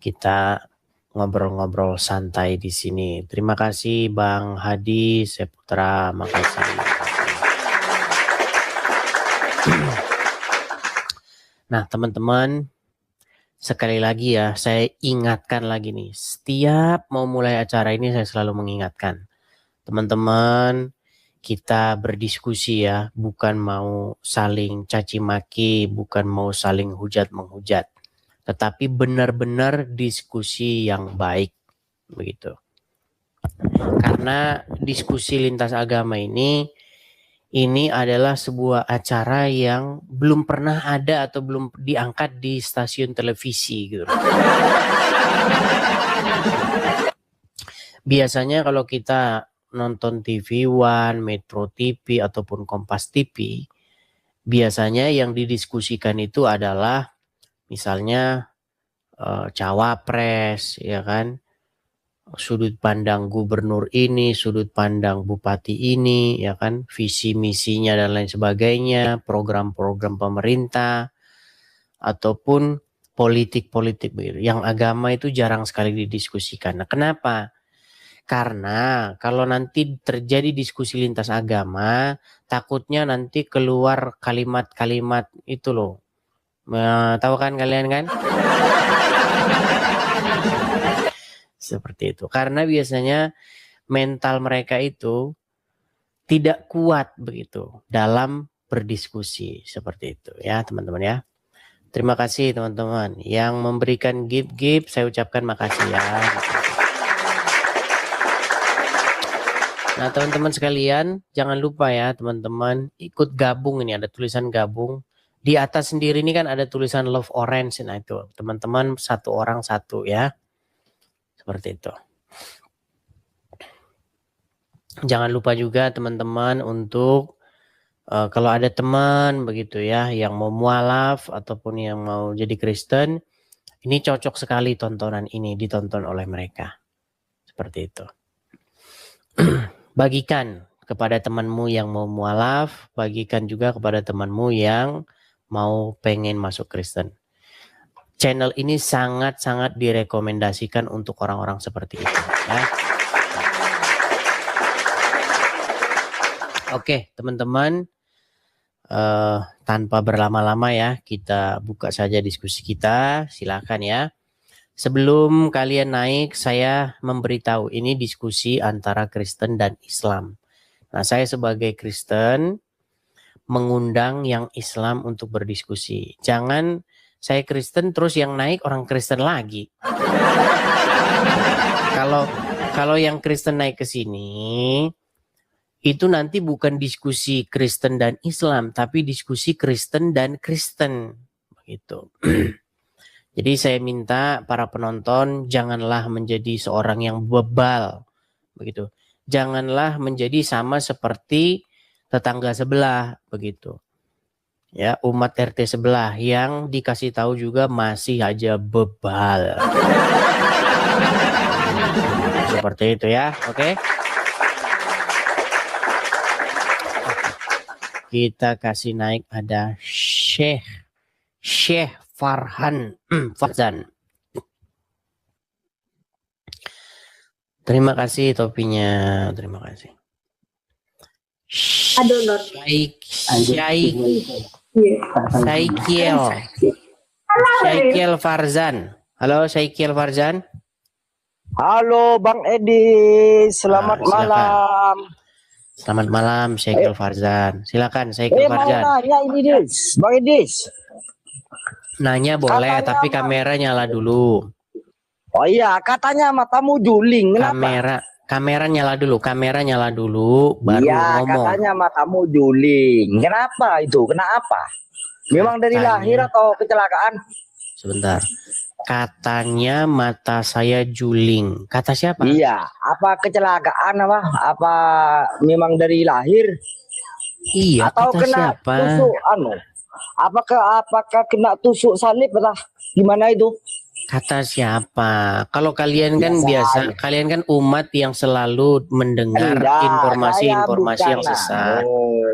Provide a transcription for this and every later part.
kita ngobrol-ngobrol santai di sini. Terima kasih Bang Hadi Seputra, makasih. Nah teman-teman, sekali lagi ya, saya ingatkan lagi nih, setiap mau mulai acara ini saya selalu mengingatkan. Teman-teman, kita berdiskusi ya, bukan mau saling caci maki, bukan mau saling hujat-menghujat. Tetapi benar-benar diskusi yang baik, begitu. Karena diskusi lintas agama ini adalah sebuah acara yang belum pernah ada atau belum diangkat di stasiun televisi gitu. Biasanya kalau kita nonton TV One, Metro TV ataupun Kompas TV, biasanya yang didiskusikan itu adalah misalnya cawapres, ya kan, sudut pandang gubernur ini, sudut pandang bupati ini, ya kan, visi misinya dan lain sebagainya, program-program pemerintah, ataupun politik-politik begitu. Yang agama itu jarang sekali didiskusikan. Nah, kenapa? Karena kalau nanti terjadi diskusi lintas agama, takutnya nanti keluar kalimat-kalimat itu loh. Tahu kan kalian kan? Seperti itu. Karena biasanya mental mereka itu tidak kuat begitu dalam berdiskusi seperti itu ya teman-teman ya. Terima kasih teman-teman yang memberikan gift-gift, saya ucapkan makasih ya. Nah teman-teman sekalian, jangan lupa ya teman-teman ikut gabung, ini ada tulisan gabung. Di atas sendiri ini kan ada tulisan Love Orange, nah itu teman-teman satu orang satu ya. Seperti itu. Jangan lupa juga teman-teman untuk kalau ada teman begitu ya yang mau mualaf ataupun yang mau jadi Kristen, ini cocok sekali tontonan ini ditonton oleh mereka. Seperti itu. Bagikan kepada temanmu yang mau mualaf, bagikan juga kepada temanmu yang mau pengen masuk Kristen. Channel ini sangat-sangat direkomendasikan untuk orang-orang seperti itu ya. Oke, teman-teman, tanpa berlama-lama ya, kita buka saja diskusi kita. Silakan ya. Sebelum kalian naik, saya memberitahu ini diskusi antara Kristen dan Islam. Nah, saya sebagai Kristen mengundang yang Islam untuk berdiskusi. Jangan saya Kristen terus yang naik orang Kristen lagi. Kalau yang Kristen naik ke sini, itu nanti bukan diskusi Kristen dan Islam, tapi diskusi Kristen dan Kristen. Begitu. Jadi saya minta para penonton janganlah menjadi seorang yang bebal, begitu. Janganlah menjadi sama seperti tetangga sebelah, begitu. Ya, umat RT sebelah yang dikasih tahu juga masih aja bebal. Seperti itu ya, oke? Kita kasih naik ada Syekh Farzan. Terima kasih topinya, terima kasih. Syaikiel Farzan. Halo Syaikiel Farzan. Halo Bang Edi, selamat malam. Selamat malam Syaikiel Farzan. Silakan Syaikiel Farzan. Mau nanya ini Dis, Bang Edis. Nanya boleh, katanya tapi kamera nyala dulu. Oh iya, katanya matamu juling. Kenapa? Kamera nyala dulu, baru iya, ngomong. Katanya matamu juling. Kenapa itu? Kenapa? Memang dari lahir atau kecelakaan? Sebentar. Katanya mata saya juling. Kata siapa? Iya, apa kecelakaan apa? Apa memang dari lahir? Iya, atau kata kena siapa? Tusuk apakah kena tusuk salib atau gimana itu? Kata siapa? Kalau kalian kan kalian kan umat yang selalu mendengar informasi-informasi yang sesat.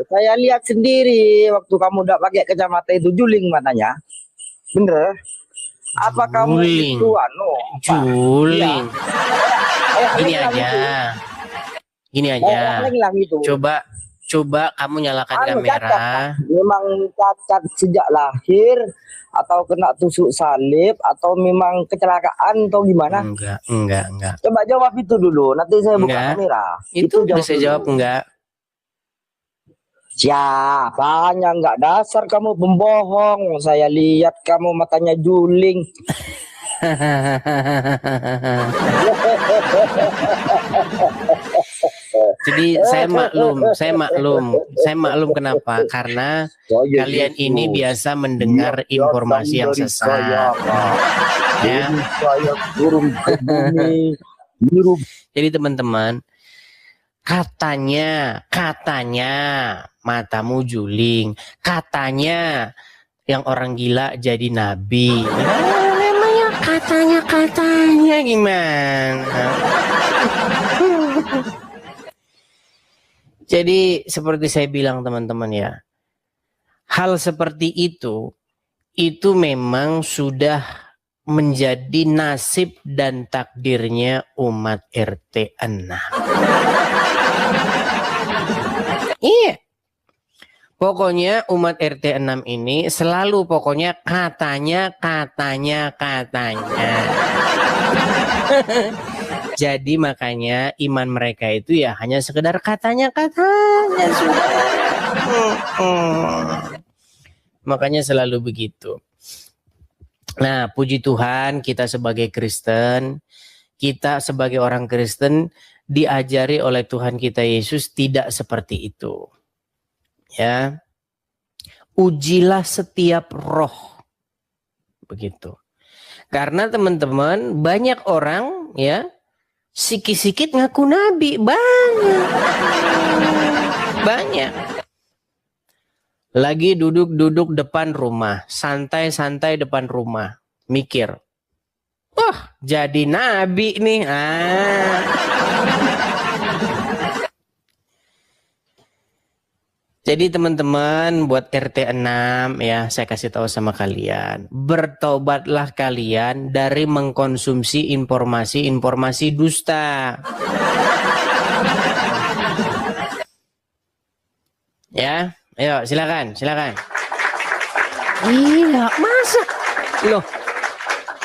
Saya lihat sendiri waktu kamu udah pakai kacamata itu juling matanya. Bener? Apa kamu Juling. itu anu? Apa? Juling. Iya. Gini Hilang aja. itu. Gini Oh, aja. hilang itu. Coba kamu nyalakan Anu, kamera. cacat. Memang cacat sejak lahir atau kena tusuk salib atau memang kecelakaan atau gimana? Enggak. Coba jawab itu dulu. Nanti saya buka Enggak. kamera. Itu udah saya dulu. jawab enggak. Siapanya enggak, dasar kamu pembohong. Saya lihat kamu matanya juling. Jadi saya maklum kenapa? Karena kalian ini biasa mendengar informasi yang sesat. Ya. Saya turun ke bumi. Jadi teman-teman, katanya matamu juling, katanya yang orang gila jadi nabi. Namanya katanya gimana? Jadi seperti saya bilang teman-teman ya, hal seperti itu memang sudah menjadi nasib dan takdirnya umat RT 6. Iya. Pokoknya umat RT 6 ini selalu pokoknya katanya. Jadi makanya iman mereka itu ya hanya sekedar katanya sudah. Makanya selalu begitu. Nah, puji Tuhan kita sebagai Kristen, kita sebagai orang Kristen diajari oleh Tuhan kita Yesus tidak seperti itu. Ya. Ujilah setiap roh. Begitu. Karena teman-teman banyak orang ya sikit-sikit ngaku nabi, banyak. Lagi duduk depan rumah, santai depan rumah, mikir, wah jadi nabi nih. Jadi teman-teman buat RT 6 ya, saya kasih tahu sama kalian, bertobatlah kalian dari mengkonsumsi informasi dusta. Ya, ayo silakan. Iya, masa? Loh,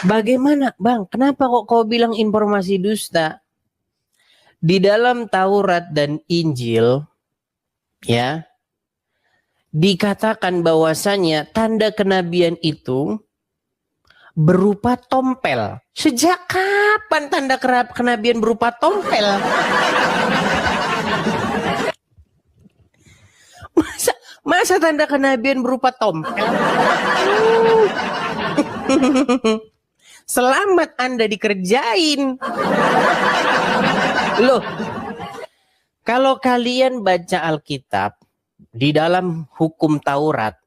bagaimana Bang? Kenapa kok kau bilang informasi dusta? Di dalam Taurat dan Injil, ya, dikatakan bahwasanya tanda kenabian itu berupa tompel. Sejak kapan tanda kenabian berupa tompel? Masa tanda kenabian berupa tompel? Selamat Anda dikerjain. Loh, kalau kalian baca Alkitab, di dalam hukum Taurat,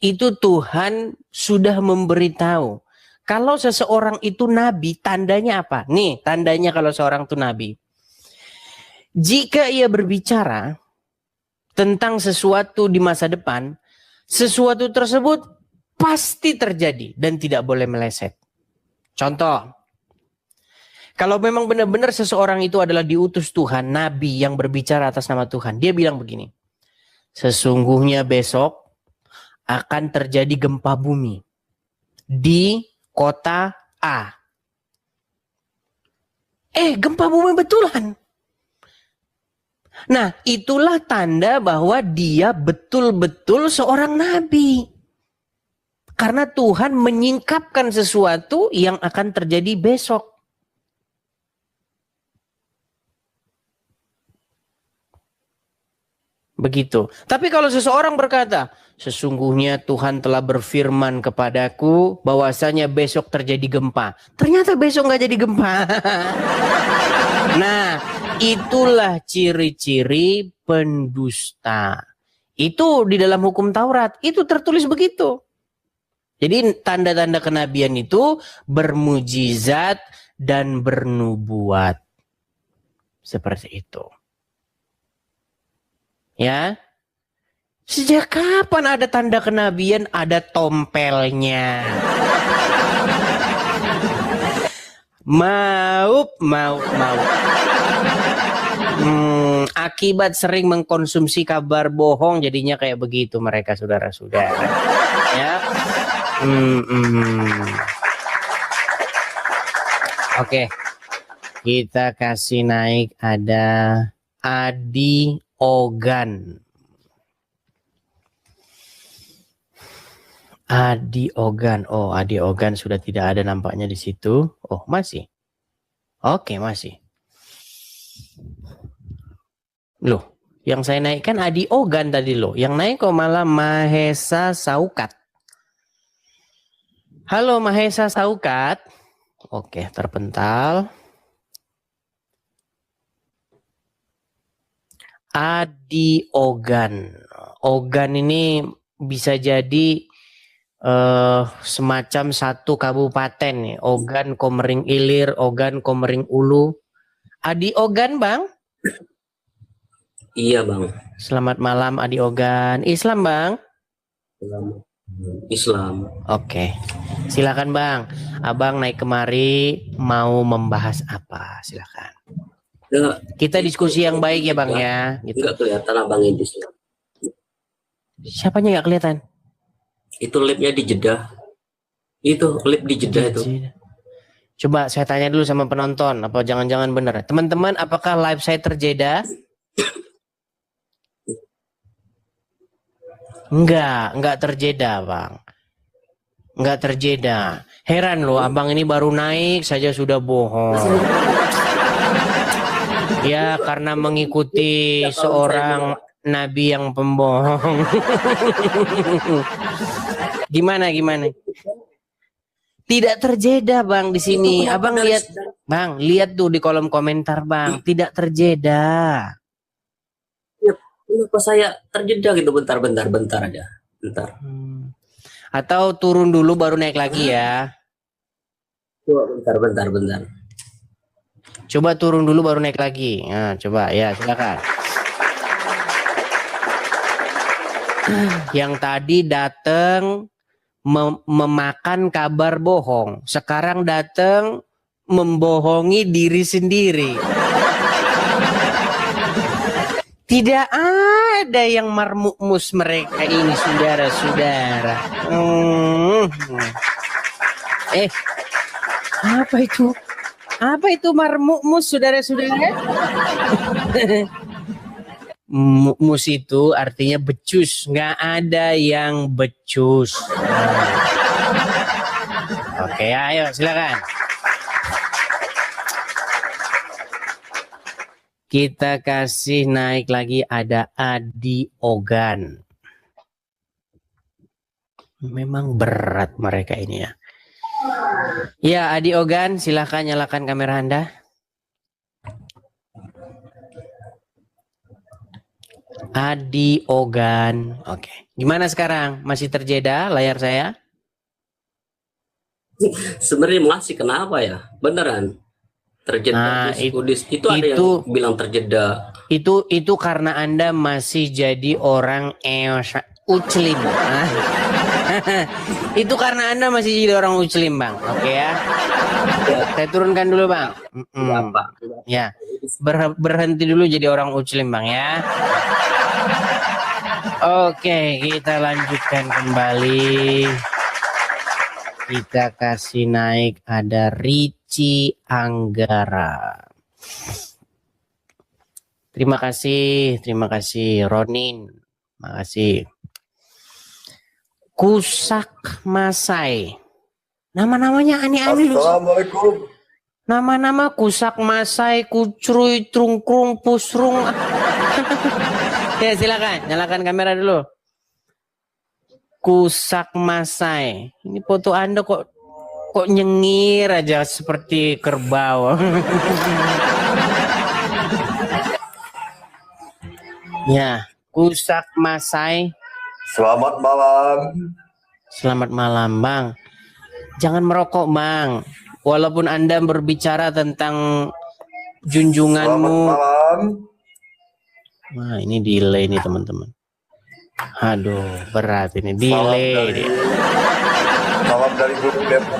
itu Tuhan sudah memberitahu. Kalau seseorang itu nabi, tandanya apa? Nih, tandanya kalau seorang itu nabi. Jika ia berbicara tentang sesuatu di masa depan, sesuatu tersebut pasti terjadi dan tidak boleh meleset. Contoh, kalau memang benar-benar seseorang itu adalah diutus Tuhan, nabi yang berbicara atas nama Tuhan, dia bilang begini, sesungguhnya besok akan terjadi gempa bumi di kota A. Gempa bumi betulan. Nah, itulah tanda bahwa dia betul-betul seorang nabi. Karena Tuhan menyingkapkan sesuatu yang akan terjadi besok. Begitu. Tapi kalau seseorang berkata, sesungguhnya Tuhan telah berfirman kepadaku bahwasanya besok terjadi gempa. Ternyata besok nggak jadi gempa. Nah, itulah ciri-ciri pendusta. Itu di dalam hukum Taurat. Itu tertulis begitu. Jadi tanda-tanda kenabian itu bermujizat dan bernubuat. Seperti itu. Ya, sejak kapan ada tanda kenabian ada tompelnya? Mau. Akibat sering mengkonsumsi kabar bohong jadinya kayak begitu mereka, saudara-saudara. Ya. Oke. Kita kasih naik ada Adi Ogan. Adi Ogan. Oh, Adi Ogan sudah tidak ada nampaknya di situ. Oh, masih. Oke, masih. Loh, yang saya naikkan Adi Ogan tadi loh. Yang naik kok malah Mahesa Saukat. Halo Mahesa Saukat. Oke, terpental. Adi Ogan. Ogan ini bisa jadi semacam satu kabupaten nih. Ogan, Komering Ilir, Ogan, Komering Ulu. Adi Ogan, Bang? Iya, Bang. Selamat malam Adi Ogan. Islam, Bang? Islam. Oke. Silakan, Bang. Abang naik kemari mau membahas apa? Silakan. Ya, Kita diskusi yang baik ya, Bang ya. Gitu. Enggak kelihatan Abang ini. Siapanya nggak kelihatan? Itu lipnya di Jeddah. Itu lip di Jeddah itu. Coba saya tanya dulu sama penonton, apa jangan-jangan benar? Teman-teman, apakah live saya terjeda? Enggak terjeda, Bang. Enggak terjeda. Heran loh, Abang ini baru naik saja sudah bohong. Ya, karena mengikuti seorang nabi yang pembohong. Gimana? Tidak terjeda, Bang, di sini. Abang lihat, Bang, lihat tuh di kolom komentar, Bang. Tidak terjeda. Kenapa saya terjeda gitu bentar aja. Bentar. Atau turun dulu baru naik lagi ya. Coba bentar. Coba turun dulu baru naik lagi. Nah, coba ya, silakan. Yang tadi datang memakan kabar bohong, sekarang datang membohongi diri sendiri. Tidak ada yang marmumus mereka ini, saudara-saudara. Apa itu? Apa itu marmumus, saudara-saudara? Mus itu artinya becus, nggak ada yang becus. Oke, ayo silakan. Kita kasih naik lagi ada Adi Ogan. Memang berat mereka ini ya. Ya, Adi Ogan, silakan nyalakan kamera Anda. Adi Ogan. Oke. Gimana sekarang? Masih terjeda layar saya? Sebenarnya masih, kenapa ya? Beneran terjeda. Nah, itu ada yang bilang terjeda. Itu karena Anda masih jadi orang uclim. Itu karena Anda masih jadi orang uclim, Bang. Oke ya. Saya turunkan dulu, Bang. Ya. Berhenti dulu jadi orang uclim, Bang ya. Oke, kita lanjutkan kembali. Kita kasih naik ada Ricci Anggara. Terima kasih Ronin. Makasih. Kusak Masai. Nama-namanya aneh-aneh. Assalamualaikum. Nama-nama Kusak Masai, Kucruy, Trungkrung, Pusrung. Ya silakan, nyalakan kamera dulu. Kusak Masai. Ini foto Anda kok nyengir aja seperti kerbau. Ya, Kusak Masai. Selamat malam. Selamat malam, Bang. Jangan merokok, Bang. Walaupun Anda berbicara tentang junjunganmu. Selamat malam. Wah, ini delay nih, teman-teman. Aduh, berat ini delay. Salam dari Gunung Depok.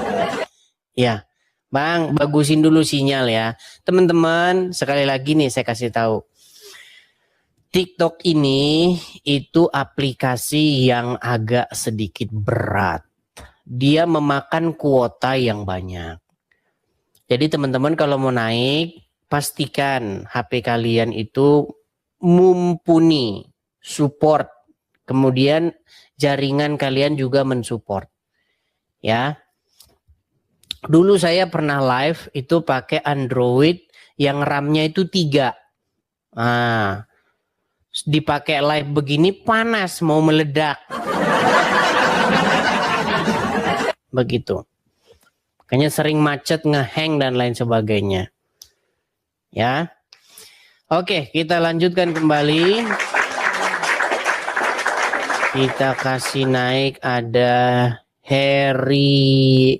Ya, Bang, bagusin dulu sinyal ya. Teman-teman, sekali lagi nih saya kasih tahu. TikTok ini itu aplikasi yang agak sedikit berat. Dia memakan kuota yang banyak. Jadi teman-teman kalau mau naik, pastikan HP kalian itu mumpuni support. Kemudian jaringan kalian juga mensupport. Ya. Dulu saya pernah live itu pakai Android yang RAM-nya itu 3. Nah, dipakai live begini panas mau meledak. Begitu. Makanya sering macet, ngehang dan lain sebagainya. Ya. Oke, kita lanjutkan kembali. Kita kasih naik ada Harry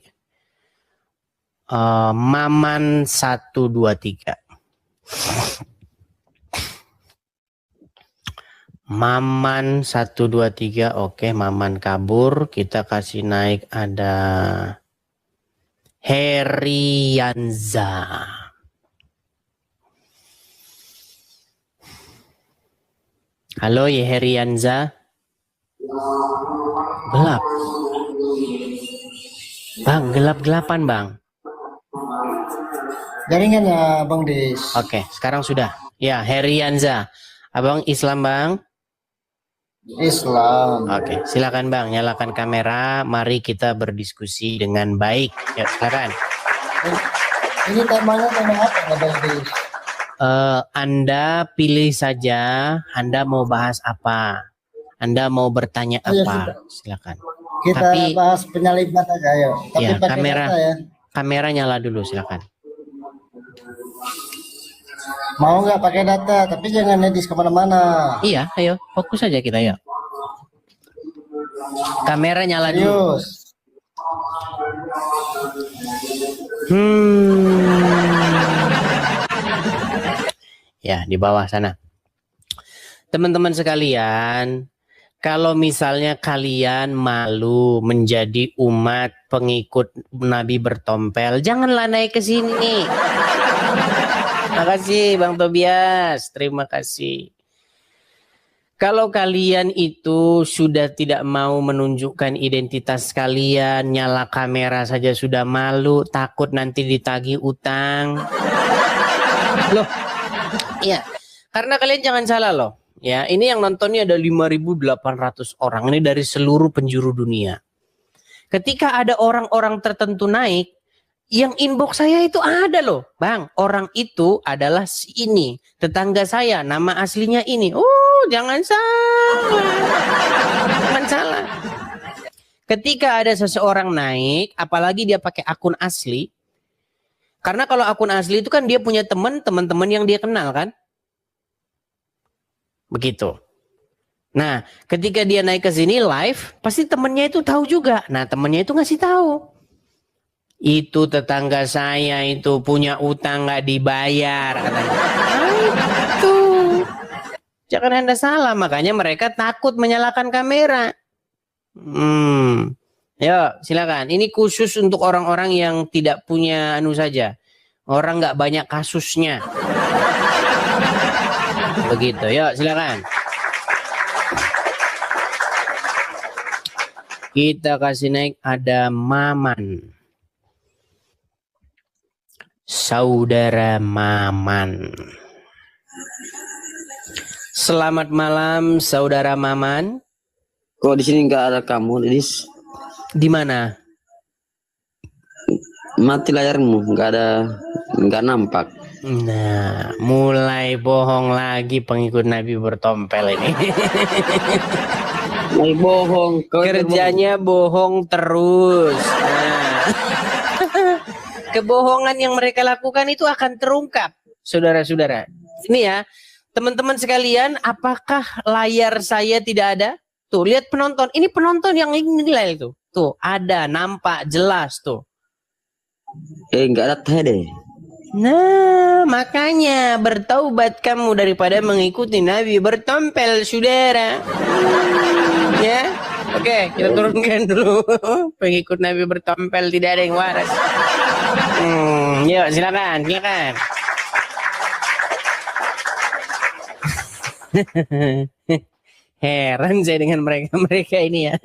Maman 123. Maman 123. Oke, Maman kabur. Kita kasih naik ada Herianza. Halo ya Herianza. Gelap. Bang, gelap-gelapan bang. Jaringannya Bang Des. Oke, sekarang sudah. Ya, Herianza. Abang Islam bang? Islam. Oke, silakan bang. Nyalakan kamera. Mari kita berdiskusi dengan baik. Ya, silakan. Ini temanya tema apa Bang Des? Anda pilih saja. Anda mau bahas apa? Anda mau bertanya Oh, ya, apa? Silakan. Kita Tapi- bahas penyaliban aja ya. Tapi Ya, pakai kamera. data ya. Kamera nyala dulu, silakan. Mau nggak pakai data, tapi jangan edis kemana-mana. Iya, ayo fokus saja kita ya. Kamera nyala dulu. Serius. Ya, di bawah sana. Teman-teman sekalian, kalau misalnya kalian malu menjadi umat pengikut Nabi bertompel, janganlah naik ke sini. Terima kasih Bang Tobias, terima kasih. Kalau kalian itu sudah tidak mau menunjukkan identitas kalian, nyala kamera saja sudah malu, takut nanti ditagih utang. Loh, iya, karena kalian jangan salah loh. Ya, ini yang nontonnya ada 5.800 orang, ini dari seluruh penjuru dunia. Ketika ada orang-orang tertentu naik, yang inbox saya itu ada loh. Bang, orang itu adalah si ini, tetangga saya, nama aslinya ini. Oh, jangan salah. Jangan salah. Ketika ada seseorang naik, apalagi dia pakai akun asli. Karena kalau akun asli itu kan dia punya teman-teman yang dia kenal kan? Begitu. Nah, ketika dia naik ke sini live, pasti temennya itu tahu juga. Nah, temennya itu ngasih tahu. Itu tetangga saya itu punya utang nggak dibayar. Katanya. Itu. Jangan Anda salah, makanya mereka takut menyalakan kamera. Yo, silakan. Ini khusus untuk orang-orang yang tidak punya anu saja. Orang nggak banyak kasusnya. Begitu, yuk silakan. Kita kasih naik ada Maman. Saudara Maman. Selamat malam Saudara Maman. Kok di sini nggak ada kamu, Dis? Di mana? Mati layarmu, nggak nampak. Nah, mulai bohong lagi pengikut Nabi bertompel ini. Mau bohong, kau Kerjanya bohong terus. Nah. Kebohongan yang mereka lakukan itu akan terungkap, saudara-saudara. Ini ya, teman-teman sekalian, apakah layar saya tidak ada? Tuh, lihat penonton. Ini penonton yang nilai itu. Tuh, ada, nampak, jelas tuh. nggak ada teh deh. Nah, makanya bertaubat kamu daripada mengikuti Nabi bertompel, saudara. Ya, Oke, kita turunkan dulu. Pengikut Nabi bertompel tidak ada yang waras. Yuk silakan. Heran saya dengan mereka ini ya.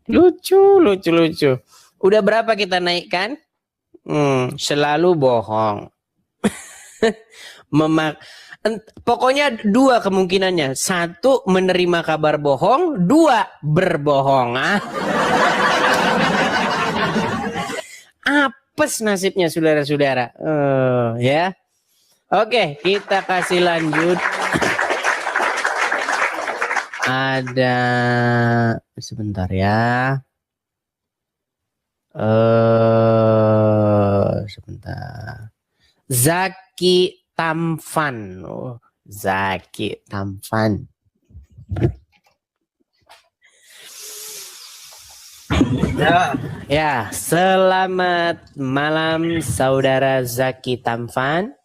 Lucu. Udah berapa kita naikkan? Selalu bohong. Pokoknya dua kemungkinannya. Satu, menerima kabar bohong. Dua, berbohong. Apes nasibnya saudara-saudara. Ya. Oke, kita kasih lanjut. Ada sebentar ya. Sebentar. Zaki Tamfan. Zaki Tamfan. Ya, selamat malam saudara Zaki Tamfan.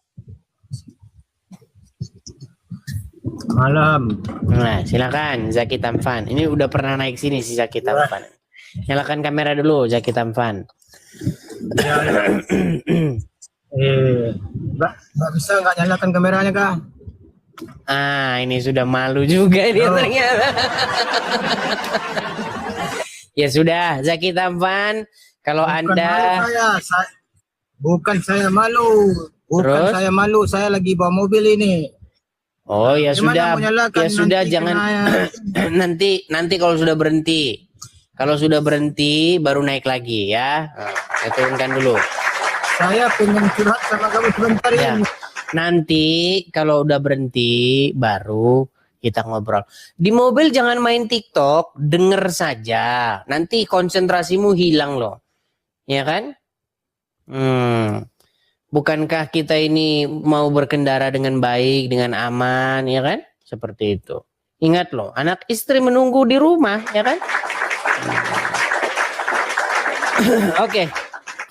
Malam. Nah, silakan Zaki Tamfan. Ini udah pernah naik sini si Zaki Tamfan. Nyalakan kamera dulu Zaki Tamfan. Nggak bisa nggak nyalakan kameranya kah? Ini sudah malu juga dia ternyata. Ya sudah, Zaki Tamfan, kalau Anda bukan saya malu. Terus? Saya malu, saya lagi bawa mobil ini. Oh ya Gimana sudah, mau nyalakan ya sudah nanti jangan nanti kalau sudah berhenti. Kalau sudah berhenti baru naik lagi ya. Saya turunkan dulu. Saya pengen curhat sama kamu sebentar Ya. ini. Nanti kalau udah berhenti baru kita ngobrol. Di mobil jangan main TikTok, denger saja. Nanti konsentrasimu hilang loh. Ya kan? Bukankah kita ini mau berkendara dengan baik, dengan aman, ya kan? Seperti itu. Ingat loh, anak istri menunggu di rumah, ya kan? Oke,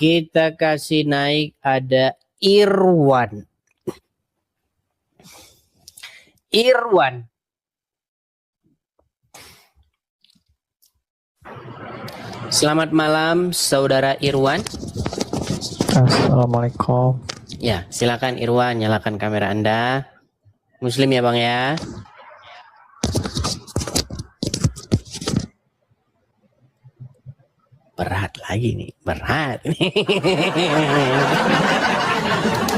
kita kasih naik ada Irwan. Selamat malam, saudara Irwan. Assalamualaikum. Ya, silakan Irwan, nyalakan kamera Anda. Muslim ya, Bang ya. Berat lagi nih, berat.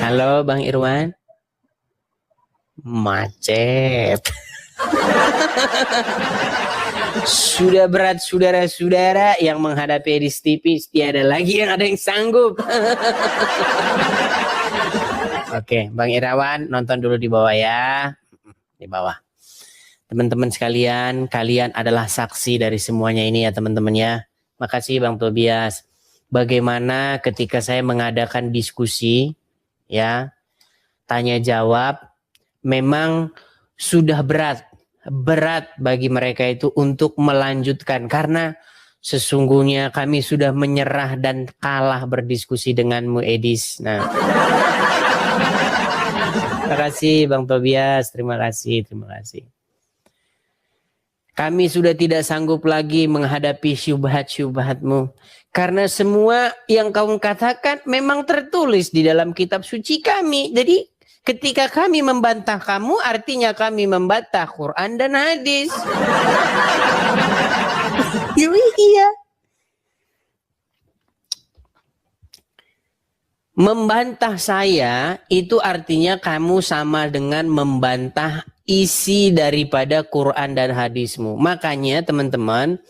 Halo, Bang Irwan. Macet. Sudah berat saudara-saudara yang menghadapi edis tipis, tiada lagi yang ada yang sanggup. Oke, Bang Irawan nonton dulu di bawah ya. Di bawah. Teman-teman sekalian, kalian adalah saksi dari semuanya ini ya teman-teman ya. Makasih Bang Tobias. Bagaimana ketika saya mengadakan diskusi ya, tanya jawab, memang sudah berat bagi mereka itu untuk melanjutkan karena sesungguhnya kami sudah menyerah dan kalah berdiskusi denganmu Edis. Nah, terima kasih Bang Tobias, terima kasih. Kami sudah tidak sanggup lagi menghadapi syubhat-syubhatmu karena semua yang kamu katakan memang tertulis di dalam kitab suci kami. Jadi ketika kami membantah kamu, artinya kami membantah Quran dan hadis. Iya. Membantah saya itu artinya kamu sama dengan membantah isi daripada Quran dan hadismu. Makanya teman-teman,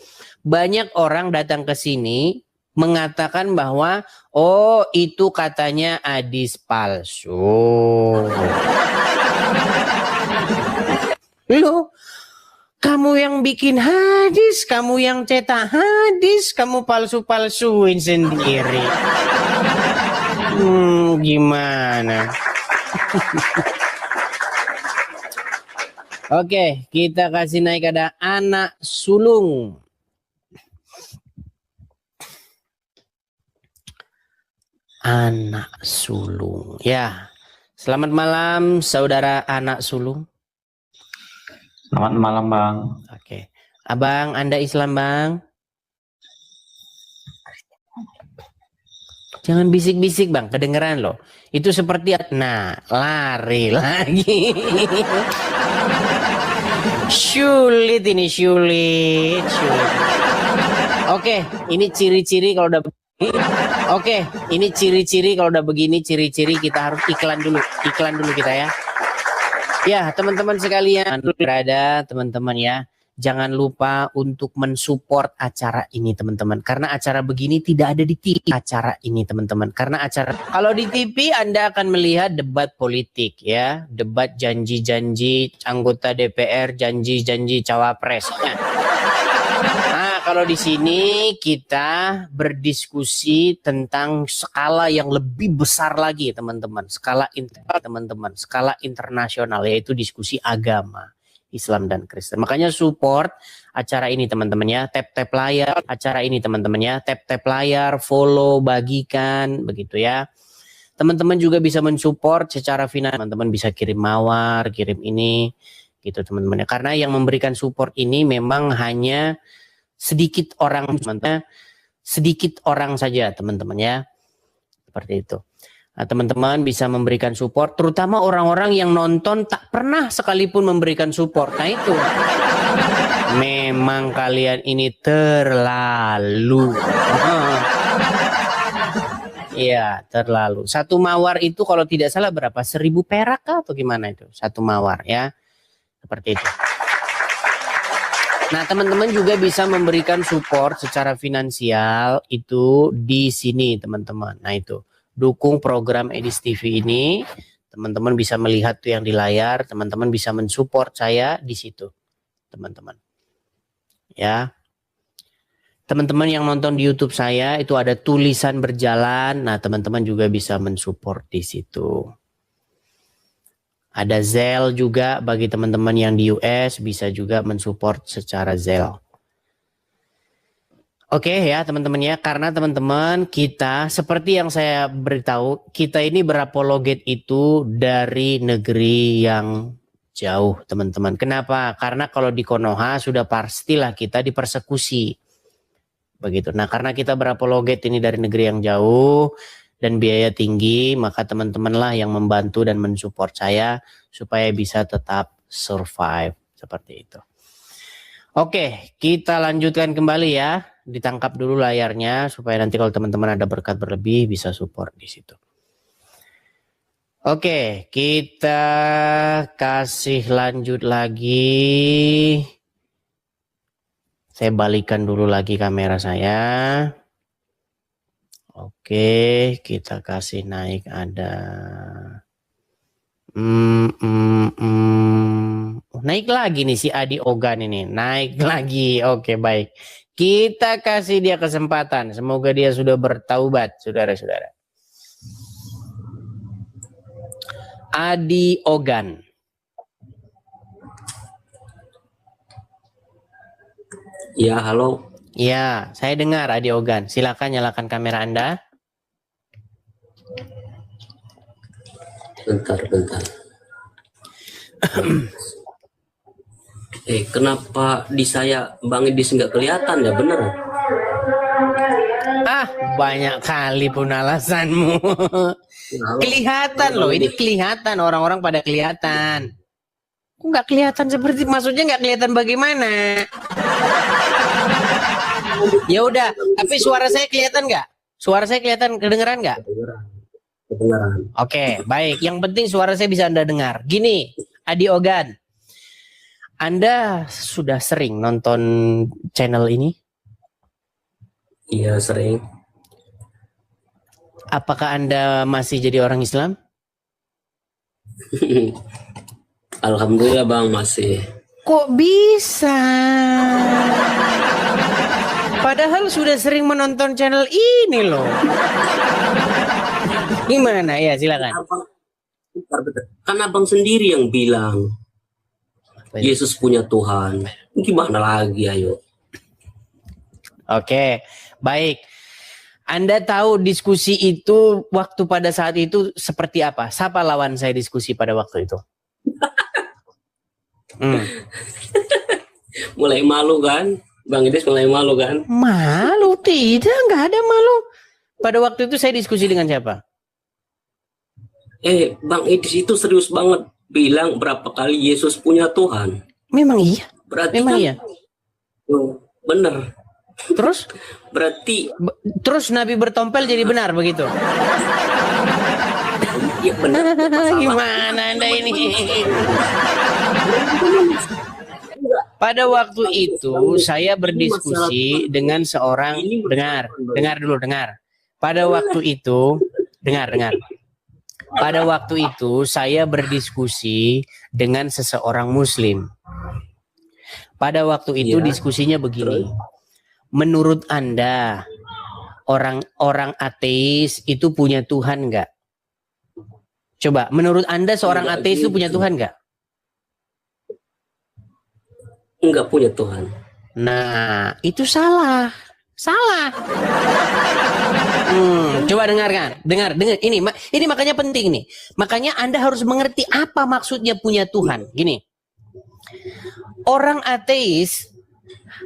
banyak orang datang ke sini mengatakan bahwa oh itu katanya hadis palsu. Loh, kamu yang bikin hadis, kamu yang cetak hadis, kamu palsu-palsuin sendiri. Gimana? Oke, kita kasih naik ada anak sulung. Anak sulung. Ya. Selamat malam saudara anak sulung. Selamat malam Bang. Oke. Abang, Anda Islam, Bang? Jangan bisik-bisik, Bang. Kedengeran loh. Itu seperti, nah, lari lagi. Sulit ini, sulit. Oke, ini ciri-ciri kalau udah Oke, ini ciri-ciri kalau udah begini, ciri-ciri kita harus iklan dulu kita ya. Ya, teman-teman sekalian, berada teman-teman ya. Jangan lupa untuk mensupport acara ini teman-teman. Karena acara begini tidak ada di TV acara ini teman-teman. Karena acara kalau di TV Anda akan melihat debat politik ya, debat janji-janji anggota DPR, janji-janji cawapres. Nah, kalau di sini kita berdiskusi tentang skala yang lebih besar lagi teman-teman. Skala internasional yaitu diskusi agama. Islam dan Kristen. Makanya support acara ini teman-teman ya. Tap-tap layar acara ini teman-teman ya. Tap-tap layar, follow, bagikan begitu ya. Teman-teman juga bisa mensupport secara finansial. Teman-teman bisa kirim mawar, kirim ini gitu teman-teman ya. Karena yang memberikan support ini memang hanya sedikit orang teman-teman. Sedikit orang saja teman-teman ya. Seperti itu. Nah, teman-teman bisa memberikan support, terutama orang-orang yang nonton tak pernah sekalipun memberikan support. Nah itu, memang kalian ini terlalu. Iya, terlalu. Satu mawar itu kalau tidak salah berapa? 1.000 perak kah atau gimana itu? Satu mawar ya, seperti itu. Nah, teman-teman juga bisa memberikan support secara finansial itu di sini, teman-teman. Nah itu. Dukung program Edis TV ini, teman-teman bisa melihat tuh yang di layar, teman-teman bisa mensupport saya di situ, teman-teman. Ya, teman-teman yang nonton di YouTube saya itu ada tulisan berjalan, nah teman-teman juga bisa mensupport di situ. Ada Zelle juga bagi teman-teman yang di US bisa juga mensupport secara Zelle. Oke ya teman-teman ya, karena teman-teman kita seperti yang saya beritahu, kita ini berapologet itu dari negeri yang jauh teman-teman. Kenapa? Karena kalau di Konoha sudah pastilah kita dipersekusi. Begitu. Nah karena kita berapologet ini dari negeri yang jauh dan biaya tinggi, maka teman-teman lah yang membantu dan mensupport saya supaya bisa tetap survive. Seperti itu. Oke, kita lanjutkan kembali ya. Ditangkap dulu layarnya supaya nanti kalau teman-teman ada berkat berlebih bisa support di situ. Oke, kita kasih lanjut lagi. Saya balikan dulu lagi kamera saya. Oke, kita kasih naik ada. Naik lagi nih si Adi Ogan ini. Naik lagi. Oke, baik. Kita kasih dia kesempatan. Semoga dia sudah bertaubat, saudara-saudara. Adi Ogan. Ya, halo. Ya, saya dengar Adi Ogan. Silakan nyalakan kamera Anda. Bentar. Kenapa di saya Bang Edis nggak kelihatan ya, bener? Ah, banyak kali pun alasanmu. Kelihatan loh, ini kelihatan, orang-orang pada kelihatan. Kok nggak kelihatan seperti, maksudnya nggak kelihatan bagaimana? Ya udah, tapi suara saya kelihatan nggak? Suara saya kelihatan, kedengeran nggak? Kedengeran. Oke, baik. Yang penting suara saya bisa Anda dengar. Gini, Adi Ogan. Anda sudah sering nonton channel ini? Iya, sering. Apakah Anda masih jadi orang Islam? Alhamdulillah Bang, masih. Kok bisa? Padahal sudah sering menonton channel ini loh. Gimana? Ya, silakan. Kan Abang sendiri yang bilang Yesus punya Tuhan. Gimana lagi, ayo. Oke, baik. Anda tahu diskusi itu waktu pada saat itu seperti apa? Siapa lawan saya diskusi pada waktu itu? Mulai malu kan? Bang Idris mulai malu kan? Malu? Tidak, nggak ada malu. Pada waktu itu saya diskusi dengan siapa? Bang Idris itu serius banget bilang berapa kali Yesus punya Tuhan. Memang iya. Berarti Memang kan, iya. Bener. Terus? Berarti Terus Nabi bertompel jadi benar begitu? ya benar. Gimana Anda ini? Pada waktu itu saya berdiskusi dengan seorang, dengar. Pada waktu itu, dengar. Pada waktu itu saya berdiskusi dengan seseorang muslim. Pada waktu itu diskusinya begini. Menurut Anda, orang ateis itu punya Tuhan nggak? Coba, menurut Anda seorang ateis itu punya Tuhan nggak? Enggak punya Tuhan. Nah, itu salah. Coba dengarkan, dengar. Ini makanya penting nih. Makanya Anda harus mengerti apa maksudnya punya Tuhan. Gini, orang ateis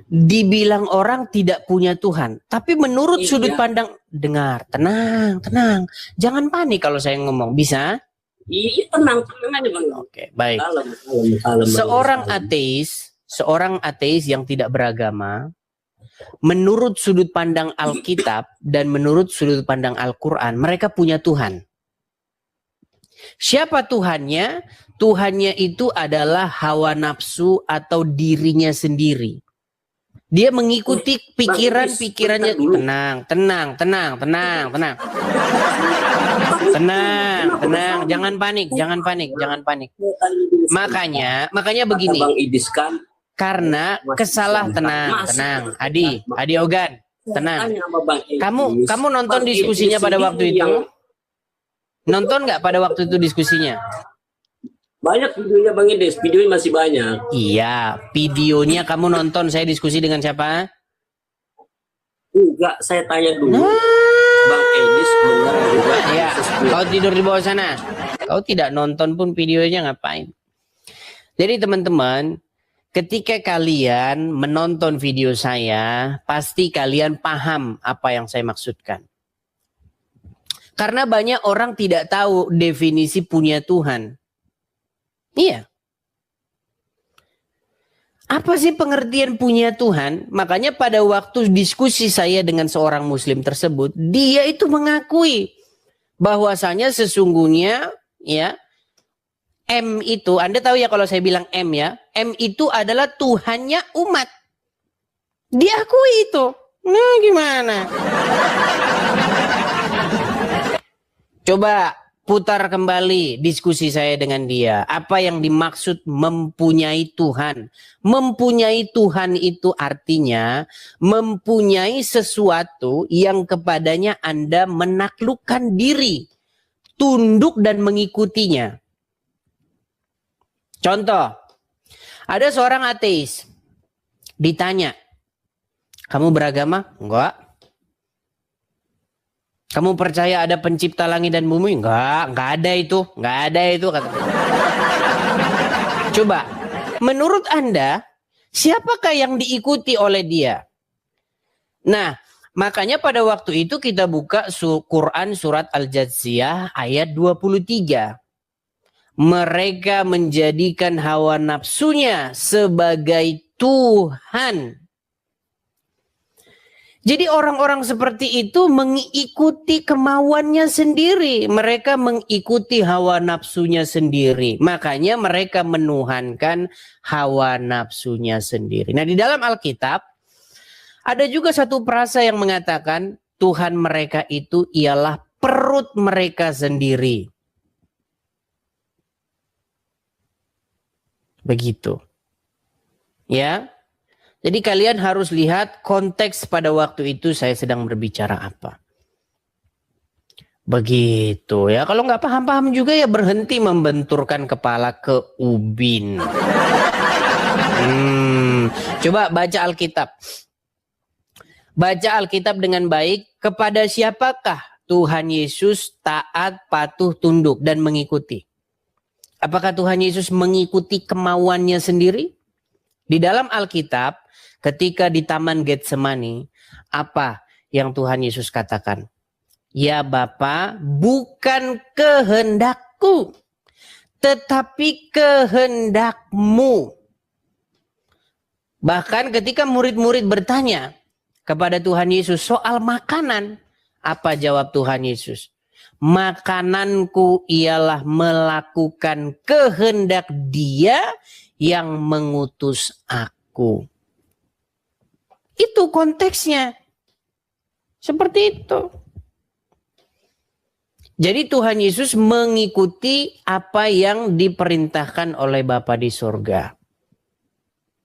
dibilang orang tidak punya Tuhan, tapi menurut sudut pandang, dengar, tenang, jangan panik kalau saya ngomong, bisa? Iya, tenang aja Bang. Oke, baik. Kalem, Seorang ateis yang tidak beragama, menurut sudut pandang Alkitab dan menurut sudut pandang Al-Quran, mereka punya Tuhan. Siapa Tuhannya? Tuhannya itu adalah hawa nafsu atau dirinya sendiri. Dia mengikuti pikirannya. Tenang. Jangan panik. Makanya begini. Bang Idris kan, Karena tenang. Adi Ogan, tenang. Kamu nonton diskusinya pada waktu itu? Nonton nggak pada waktu itu diskusinya? Banyak videonya Bang Idris, videonya masih banyak. Iya, videonya kamu nonton. Saya diskusi dengan siapa? Enggak, saya tanya dulu. Bang Idris benar juga. Iya, kau tidur di bawah sana. Kau tidak nonton pun videonya, ngapain? Jadi teman-teman, ketika kalian menonton video saya, pasti kalian paham apa yang saya maksudkan. Karena banyak orang tidak tahu definisi punya Tuhan. Iya. Apa sih pengertian punya Tuhan? Makanya pada waktu diskusi saya dengan seorang muslim tersebut, dia itu mengakui bahwasanya sesungguhnya ya M itu, Anda tahu ya kalau saya bilang M ya, M itu adalah Tuhannya umat. Diakui itu. Nah, gimana? Coba putar kembali diskusi saya dengan dia. Apa yang dimaksud mempunyai Tuhan? Mempunyai Tuhan itu artinya mempunyai sesuatu yang kepadanya Anda menaklukkan diri, tunduk dan mengikutinya. Contoh, ada seorang ateis ditanya, kamu beragama? Enggak. Kamu percaya ada pencipta langit dan bumi? Enggak ada itu kata. Coba, menurut Anda, siapakah yang diikuti oleh dia? Nah, makanya pada waktu itu kita buka Quran surat Al-Jathiyah ayat 23. Mereka menjadikan hawa nafsunya sebagai Tuhan. Jadi orang-orang seperti itu mengikuti kemauannya sendiri. Mereka mengikuti hawa nafsunya sendiri. Makanya mereka menuhankan hawa nafsunya sendiri. Nah, di dalam Alkitab ada juga satu frasa yang mengatakan Tuhan mereka itu ialah perut mereka sendiri. Begitu. Ya. Jadi kalian harus lihat konteks pada waktu itu saya sedang berbicara apa. Begitu ya. Kalau nggak paham-paham juga ya berhenti membenturkan kepala ke ubin. Coba baca Alkitab. Baca Alkitab dengan baik. Kepada siapakah Tuhan Yesus taat, patuh, tunduk dan mengikuti? Apakah Tuhan Yesus mengikuti kemauannya sendiri? Di dalam Alkitab, ketika di Taman Getsemani, apa yang Tuhan Yesus katakan? Ya Bapa, bukan kehendakku, tetapi kehendak-Mu. Bahkan ketika murid-murid bertanya kepada Tuhan Yesus soal makanan, apa jawab Tuhan Yesus? Makananku ialah melakukan kehendak Dia yang mengutus aku. Itu konteksnya. Seperti itu. Jadi Tuhan Yesus mengikuti apa yang diperintahkan oleh Bapa di surga.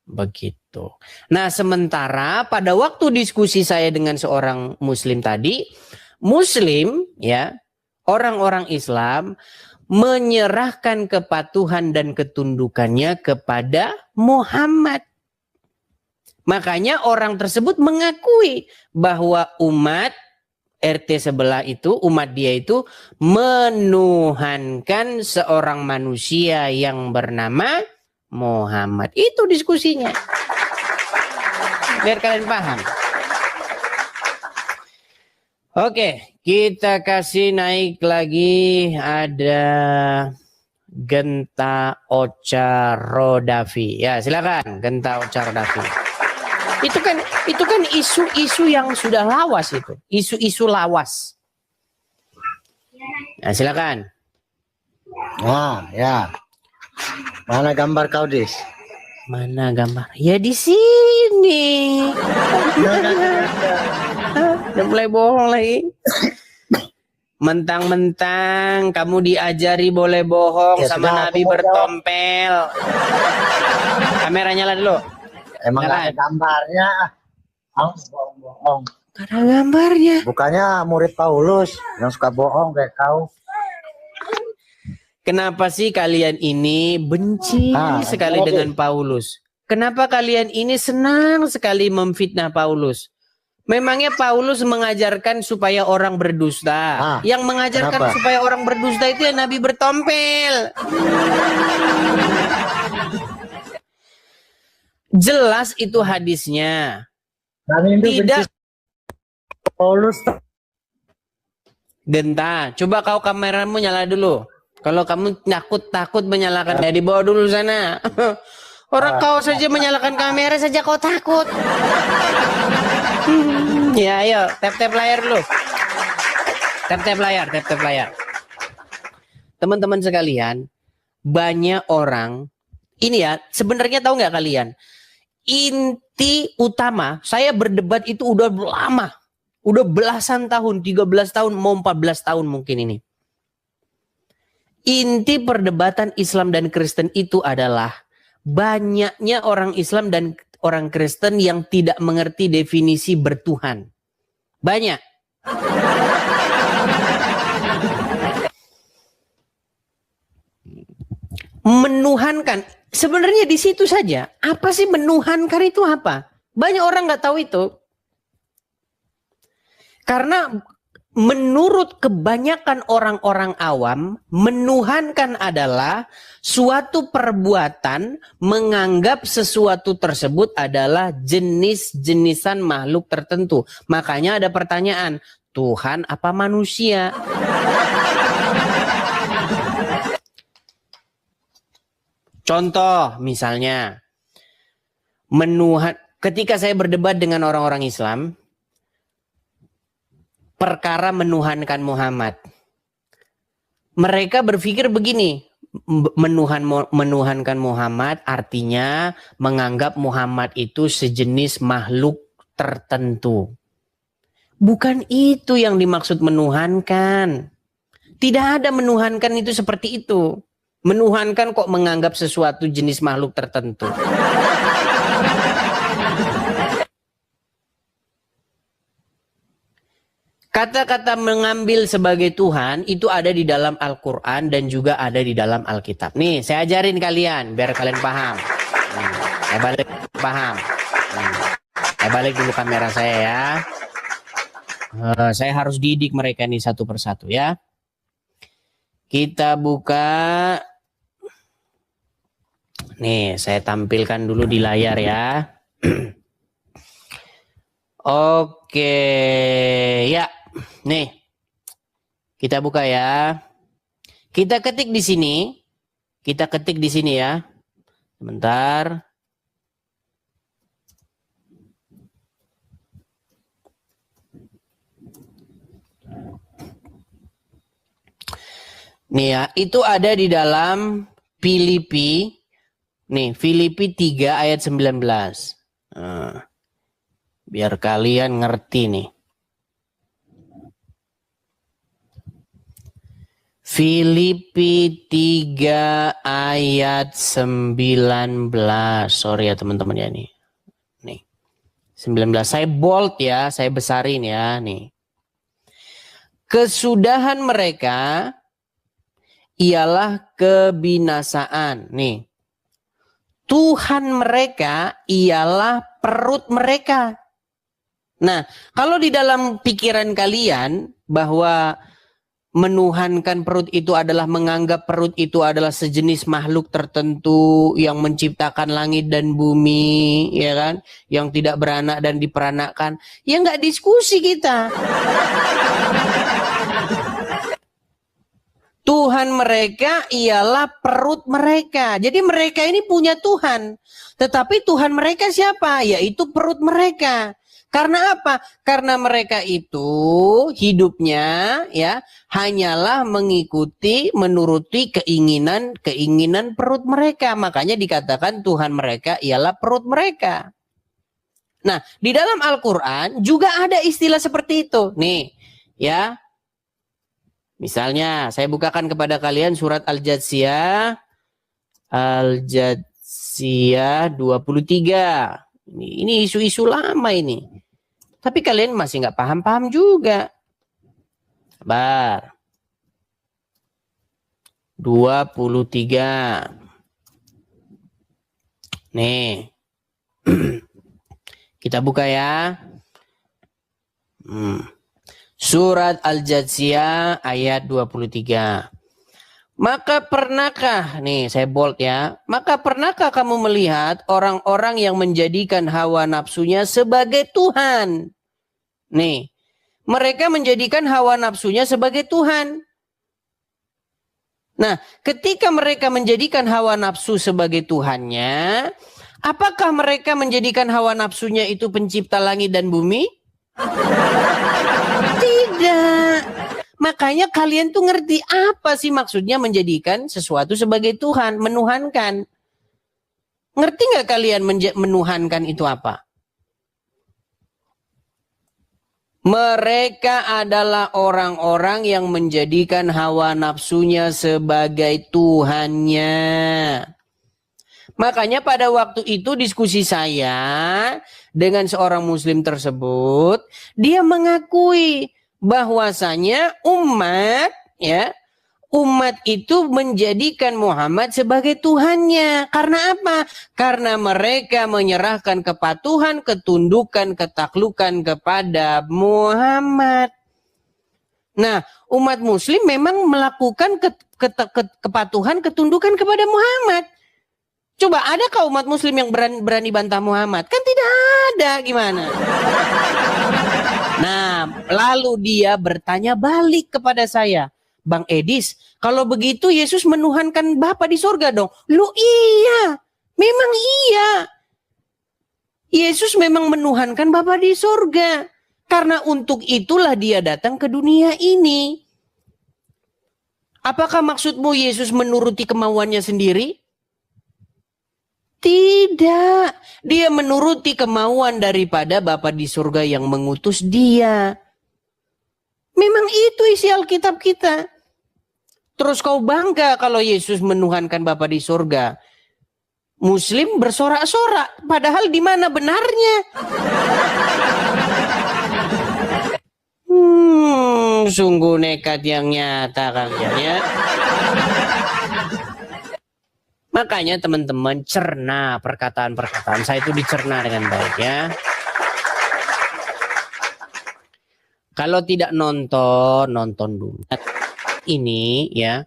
Begitu. Nah, sementara pada waktu diskusi saya dengan seorang muslim tadi, muslim ya, orang-orang Islam menyerahkan kepatuhan dan ketundukannya kepada Muhammad. Makanya orang tersebut mengakui bahwa umat RT sebelah itu, umat dia itu menuhankan seorang manusia yang bernama Muhammad. Itu diskusinya. Biar kalian paham. Oke, kita kasih naik lagi, ada Genta Ocha Rodavi. Ya, silakan Genta Ocha Rodavi. Itu kan isu-isu yang sudah lawas itu. Isu-isu lawas. Nah, silakan. Nah, ya. Mana gambar kau, Dis? Mana gambar? Ya di sini. Udah mulai bohong lagi. Mentang-mentang kamu diajari boleh bohong Ya, sama sudah, Nabi aku mau bertompel. Kamera nyala dulu. Emang Nyala. gak ada gambarnya. Kamu bohong-bohong. Ada gambarnya. Bukannya murid Paulus yang suka bohong kayak kau. Kenapa sih kalian ini benci sekali dengan Paulus? Kenapa kalian ini senang sekali memfitnah Paulus? Memangnya Paulus mengajarkan supaya orang berdusta. Yang mengajarkan kenapa? supaya orang berdusta itu ya Nabi bertompel. Jelas itu hadisnya. Tidak. Paulus. Genta, coba kau kameramu nyala dulu. Kalau kamu takut menyalakan, ya dibawa dulu sana. Orang kau saja menyalakan kamera saja kau takut. Ya ayo, tap layar dulu. Tap layar. Teman-teman sekalian, banyak orang, ini ya, sebenarnya tahu nggak kalian? Inti utama, saya berdebat itu udah lama. Udah belasan tahun, 13 tahun, mau 14 tahun mungkin ini. Inti perdebatan Islam dan Kristen itu adalah banyaknya orang Islam dan orang Kristen yang tidak mengerti definisi bertuhan. Banyak. Menuhankan. Sebenarnya di situ saja. Apa sih menuhankan itu apa? Banyak orang nggak tahu itu. Karena menurut kebanyakan orang-orang awam, menuhankan adalah suatu perbuatan menganggap sesuatu tersebut adalah jenis-jenisan makhluk tertentu. Makanya ada pertanyaan, Tuhan apa manusia? Contoh misalnya, ketika saya berdebat dengan orang-orang Islam, perkara menuhankan Muhammad. Mereka berpikir begini, menuhankan Muhammad artinya menganggap Muhammad itu sejenis makhluk tertentu. Bukan itu yang dimaksud menuhankan. Tidak ada menuhankan itu seperti itu. Menuhankan kok menganggap sesuatu jenis makhluk tertentu. Kata-kata mengambil sebagai Tuhan itu ada di dalam Al-Quran dan juga ada di dalam Alkitab. Nih, saya ajarin kalian biar kalian paham. Saya balik paham. Saya balik dulu kamera saya ya. Saya harus didik mereka nih satu persatu ya. Kita buka. Nih, saya tampilkan dulu di layar ya. Oke, ya. Nih. Kita buka ya. Kita ketik di sini. Kita ketik di sini ya. Sebentar. Nih ya, itu ada di dalam Filipi. Nih, Filipi 3 ayat 19. Nah, biar kalian ngerti nih. Filipi 3 ayat 19. Sorry ya teman-teman ya nih. Nih. 19. Saya bold ya, saya besarin ya nih. Kesudahan mereka ialah kebinasaan. Nih. Tuhan mereka ialah perut mereka. Nah, kalau di dalam pikiran kalian bahwa menuhankan perut itu adalah menganggap perut itu adalah sejenis makhluk tertentu yang menciptakan langit dan bumi, ya kan? Yang tidak beranak dan diperanakkan, ya nggak diskusi kita. Tuhan mereka ialah perut mereka. Jadi mereka ini punya Tuhan. Tetapi Tuhan mereka siapa? Yaitu perut mereka. Karena apa? Karena mereka itu hidupnya ya hanyalah mengikuti, menuruti keinginan perut mereka. Makanya dikatakan Tuhan mereka ialah perut mereka. Nah, di dalam Al-Quran juga ada istilah seperti itu. Nih, ya. Misalnya, saya bukakan kepada kalian surat Al-Jathiyah. Al-Jathiyah 23. Ini isu-isu lama ini. Tapi kalian masih nggak paham-paham juga. Sabar. 23. Nih. Kita buka ya. Surat Al-Jathiyah ayat 23. Maka pernahkah, nih saya bold ya, maka pernahkah kamu melihat orang-orang yang menjadikan hawa nafsunya sebagai Tuhan? Nih, mereka menjadikan hawa nafsunya sebagai Tuhan. Nah, ketika mereka menjadikan hawa nafsu sebagai Tuhannya, apakah mereka menjadikan hawa nafsunya itu pencipta langit dan bumi? Tidak. Makanya kalian tuh ngerti apa sih maksudnya menjadikan sesuatu sebagai Tuhan, menuhankan. Ngerti nggak kalian menuhankan itu apa? Mereka adalah orang-orang yang menjadikan hawa nafsunya sebagai Tuhannya. Makanya pada waktu itu diskusi saya dengan seorang muslim tersebut, dia mengakui bahwasanya umat itu menjadikan Muhammad sebagai Tuhannya. Karena apa? Karena mereka menyerahkan kepatuhan, ketundukan, ketaklukan kepada Muhammad. Nah, umat muslim memang melakukan kepatuhan, ketundukan kepada Muhammad. Coba adakah umat muslim yang berani bantah Muhammad? Kan tidak ada, gimana? Nah, lalu dia bertanya balik kepada saya. Bang Edis, kalau begitu Yesus menuhankan Bapa di surga dong? Lu iya, memang iya. Yesus memang menuhankan Bapa di surga. Karena untuk itulah dia datang ke dunia ini. Apakah maksudmu Yesus menuruti kemauannya sendiri? Tidak. Dia menuruti kemauan daripada Bapa di surga yang mengutus dia. Memang itu isi Alkitab kita. Terus kau bangga kalau Yesus menuhankan Bapa di surga. Muslim bersorak-sorak. Padahal di mana benarnya? Sungguh nekat yang nyata kalian ya. Makanya teman-teman cerna perkataan-perkataan saya itu dicerna dengan baik ya. Kalau tidak nonton dulu. Ini ya,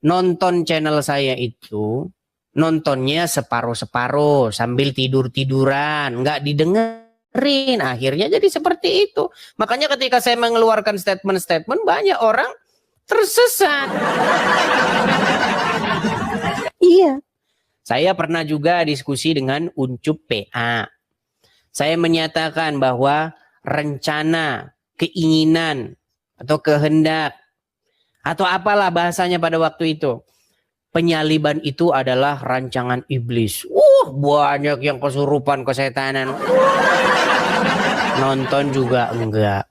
nonton channel saya itu nontonnya separuh-separuh sambil tidur-tiduran, nggak didengerin. Akhirnya jadi seperti itu. Makanya ketika saya mengeluarkan statement-statement, banyak orang tersesat. Iya. Saya pernah juga diskusi dengan Uncup PA. Saya menyatakan bahwa rencana, keinginan, atau kehendak, atau apalah bahasanya pada waktu itu, penyaliban itu adalah rancangan iblis. Banyak yang kesurupan, kesetanan. Nonton juga enggak.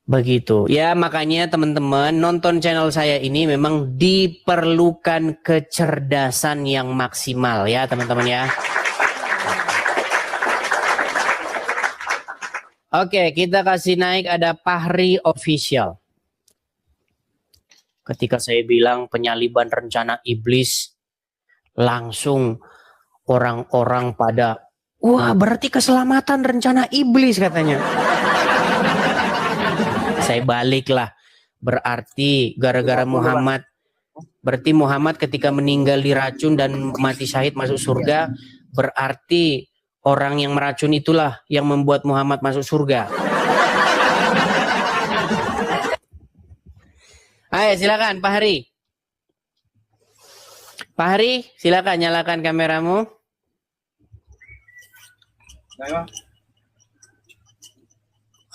Begitu. Ya makanya teman-teman, nonton channel saya ini memang diperlukan kecerdasan yang maksimal ya teman-teman ya. Oke, kita kasih naik, ada Fahri Official. Ketika saya bilang penyaliban rencana iblis, langsung orang-orang pada, wah berarti keselamatan rencana iblis katanya. Saya baliklah, berarti gara-gara Muhammad, berarti Muhammad ketika meninggal diracun dan mati syahid masuk surga, berarti orang yang meracun itulah yang membuat Muhammad masuk surga. Ayo silakan Pak Hari. Pak Hari, silakan nyalakan kameramu.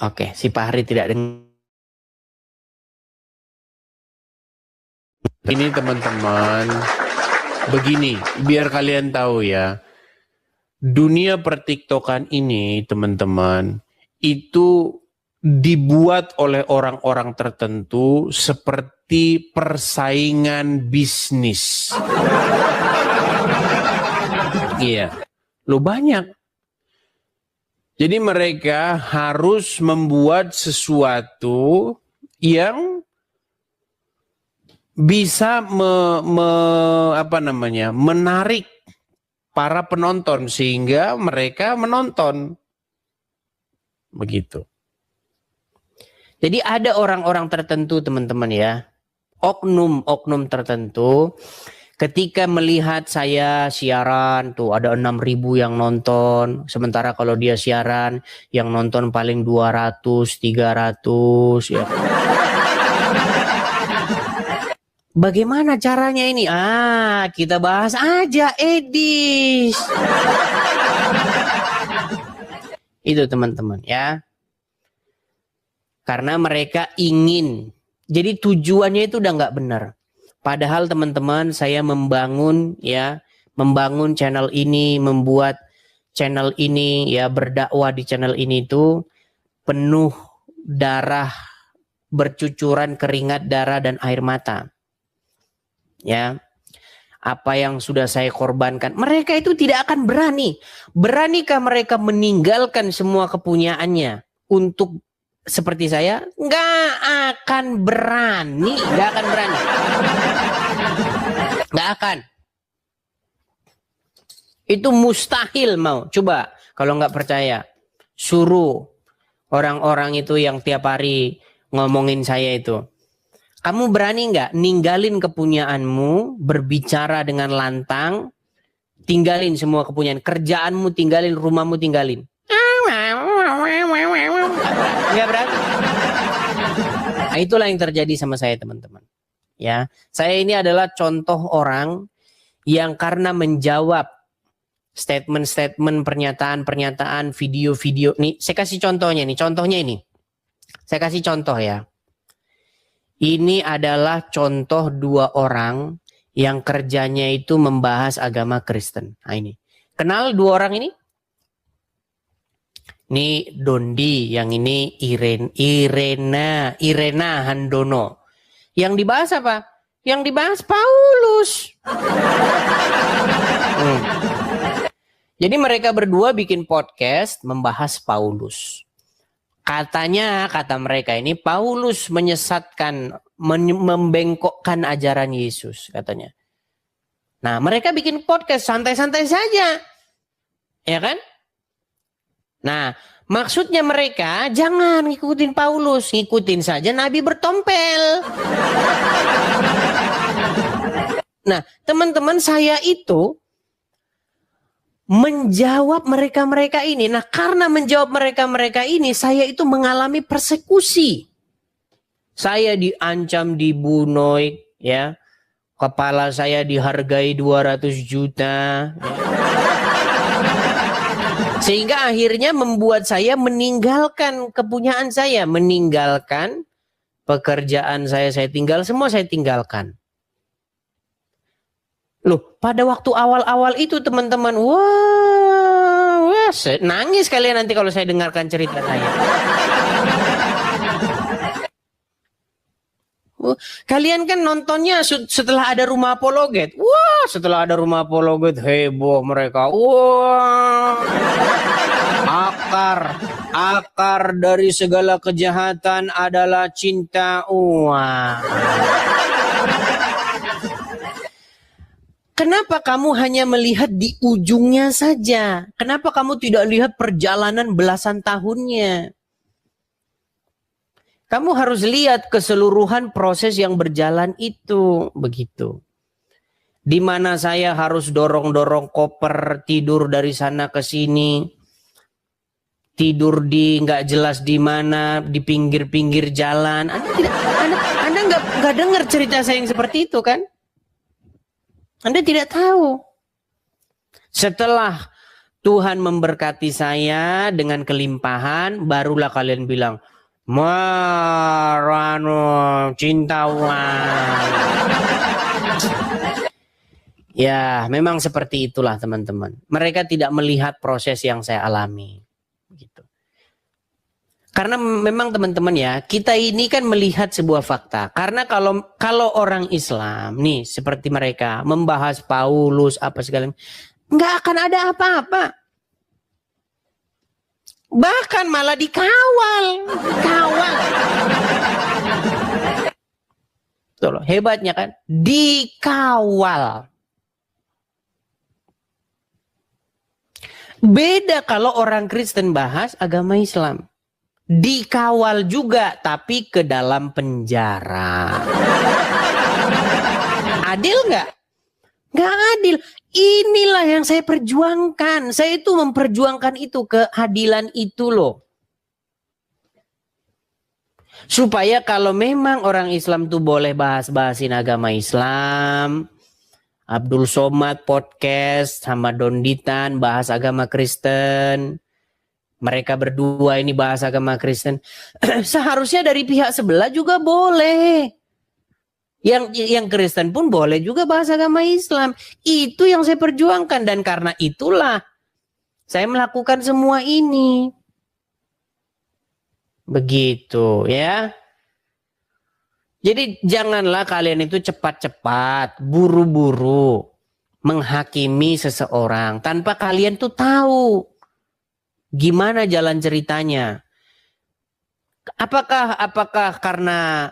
Oke, si Pak Hari tidak dengar. Ini teman-teman, begini, biar kalian tahu ya, dunia pertiktokan ini teman-teman, itu dibuat oleh orang-orang tertentu seperti persaingan bisnis. Iya, lo banyak. Jadi mereka harus membuat sesuatu yang bisa menarik para penonton sehingga mereka menonton. Begitu. Jadi ada orang-orang tertentu teman-teman ya, oknum-oknum tertentu, ketika melihat saya siaran tuh ada 6.000 yang nonton, sementara kalau dia siaran yang nonton paling 200, 300 ya. Bagaimana caranya ini? Kita bahas aja Edis. Itu teman-teman ya. Karena mereka ingin. Jadi tujuannya itu udah nggak benar. Padahal teman-teman saya membangun channel ini, membuat channel ini ya, berdakwah di channel ini itu penuh darah, bercucuran keringat, darah dan air mata. Ya, apa yang sudah saya korbankan, mereka itu tidak akan berani. Beranikah mereka meninggalkan semua kepunyaannya untuk seperti saya? Nggak akan berani, nggak akan berani, nggak akan. Itu mustahil mau. Coba kalau nggak percaya, suruh orang-orang itu yang tiap hari ngomongin saya itu. Kamu berani nggak ninggalin kepunyaanmu, berbicara dengan lantang, tinggalin semua kepunyaan, kerjaanmu tinggalin, rumahmu tinggalin. Nggak berani. Nah, itulah yang terjadi sama saya teman-teman. Ya, saya ini adalah contoh orang yang karena menjawab statement-statement, pernyataan-pernyataan, video-video. Nih, saya kasih contohnya nih. Contohnya ini. Saya kasih contoh ya. Ini adalah contoh 2 orang yang kerjanya itu membahas agama Kristen. Nah ini. Kenal 2 orang ini? Ini Dondi, yang ini Irena Handono. Yang dibahas apa? Yang dibahas Paulus. Jadi mereka berdua bikin podcast membahas Paulus. Katanya, kata mereka ini, Paulus menyesatkan, membengkokkan ajaran Yesus, katanya. Nah, mereka bikin podcast santai-santai saja. Ya kan? Nah, maksudnya mereka jangan ngikutin Paulus, ngikutin saja Nabi bertompel. Nah, teman-teman, saya itu menjawab mereka-mereka ini. Nah, karena menjawab mereka-mereka ini, saya itu mengalami persekusi. Saya diancam, dibunuh, ya. Kepala saya dihargai 200 juta. Ya. Sehingga akhirnya membuat saya meninggalkan kepunyaan saya, meninggalkan pekerjaan saya tinggal, semua saya tinggalkan. Loh, pada waktu awal-awal itu teman-teman, wah, nangis kalian nanti kalau saya dengarkan cerita saya. Kalian kan nontonnya setelah ada Rumah Apologet. Wah, setelah ada Rumah Apologet heboh mereka. Wah, akar dari segala kejahatan adalah cinta uang. Kenapa kamu hanya melihat di ujungnya saja? Kenapa kamu tidak lihat perjalanan belasan tahunnya? Kamu harus lihat keseluruhan proses yang berjalan itu, begitu. Di mana saya harus dorong-dorong koper, tidur dari sana ke sini, tidur di nggak jelas di mana, di pinggir-pinggir jalan. Anda nggak dengar cerita saya yang seperti itu kan? Anda tidak tahu. Setelah Tuhan memberkati saya dengan kelimpahan, barulah kalian bilang, Marano, cinta uang. Ya, memang seperti itulah teman-teman. Mereka tidak melihat proses yang saya alami. Gitu. Karena memang teman-teman ya, kita ini kan melihat sebuah fakta. Karena kalau orang Islam nih seperti mereka membahas Paulus apa segala, nggak akan ada apa-apa. Bahkan malah dikawal. Tuh loh, hebatnya kan, dikawal. Beda kalau orang Kristen bahas agama Islam. Dikawal juga, tapi ke dalam penjara. Adil nggak? Nggak adil. Inilah yang saya perjuangkan. Saya itu memperjuangkan itu, keadilan itu loh. Supaya kalau memang orang Islam tuh boleh bahas-bahasin agama Islam, Abdul Somad podcast sama Donditan bahas agama Kristen, mereka berdua ini bahas agama Kristen. Seharusnya dari pihak sebelah juga boleh. Yang Kristen pun boleh juga bahas agama Islam. Itu yang saya perjuangkan. Dan karena itulah saya melakukan semua ini. Begitu ya. Jadi janganlah kalian itu cepat-cepat, buru-buru menghakimi seseorang. Tanpa kalian tuh tahu gimana jalan ceritanya? Apakah karena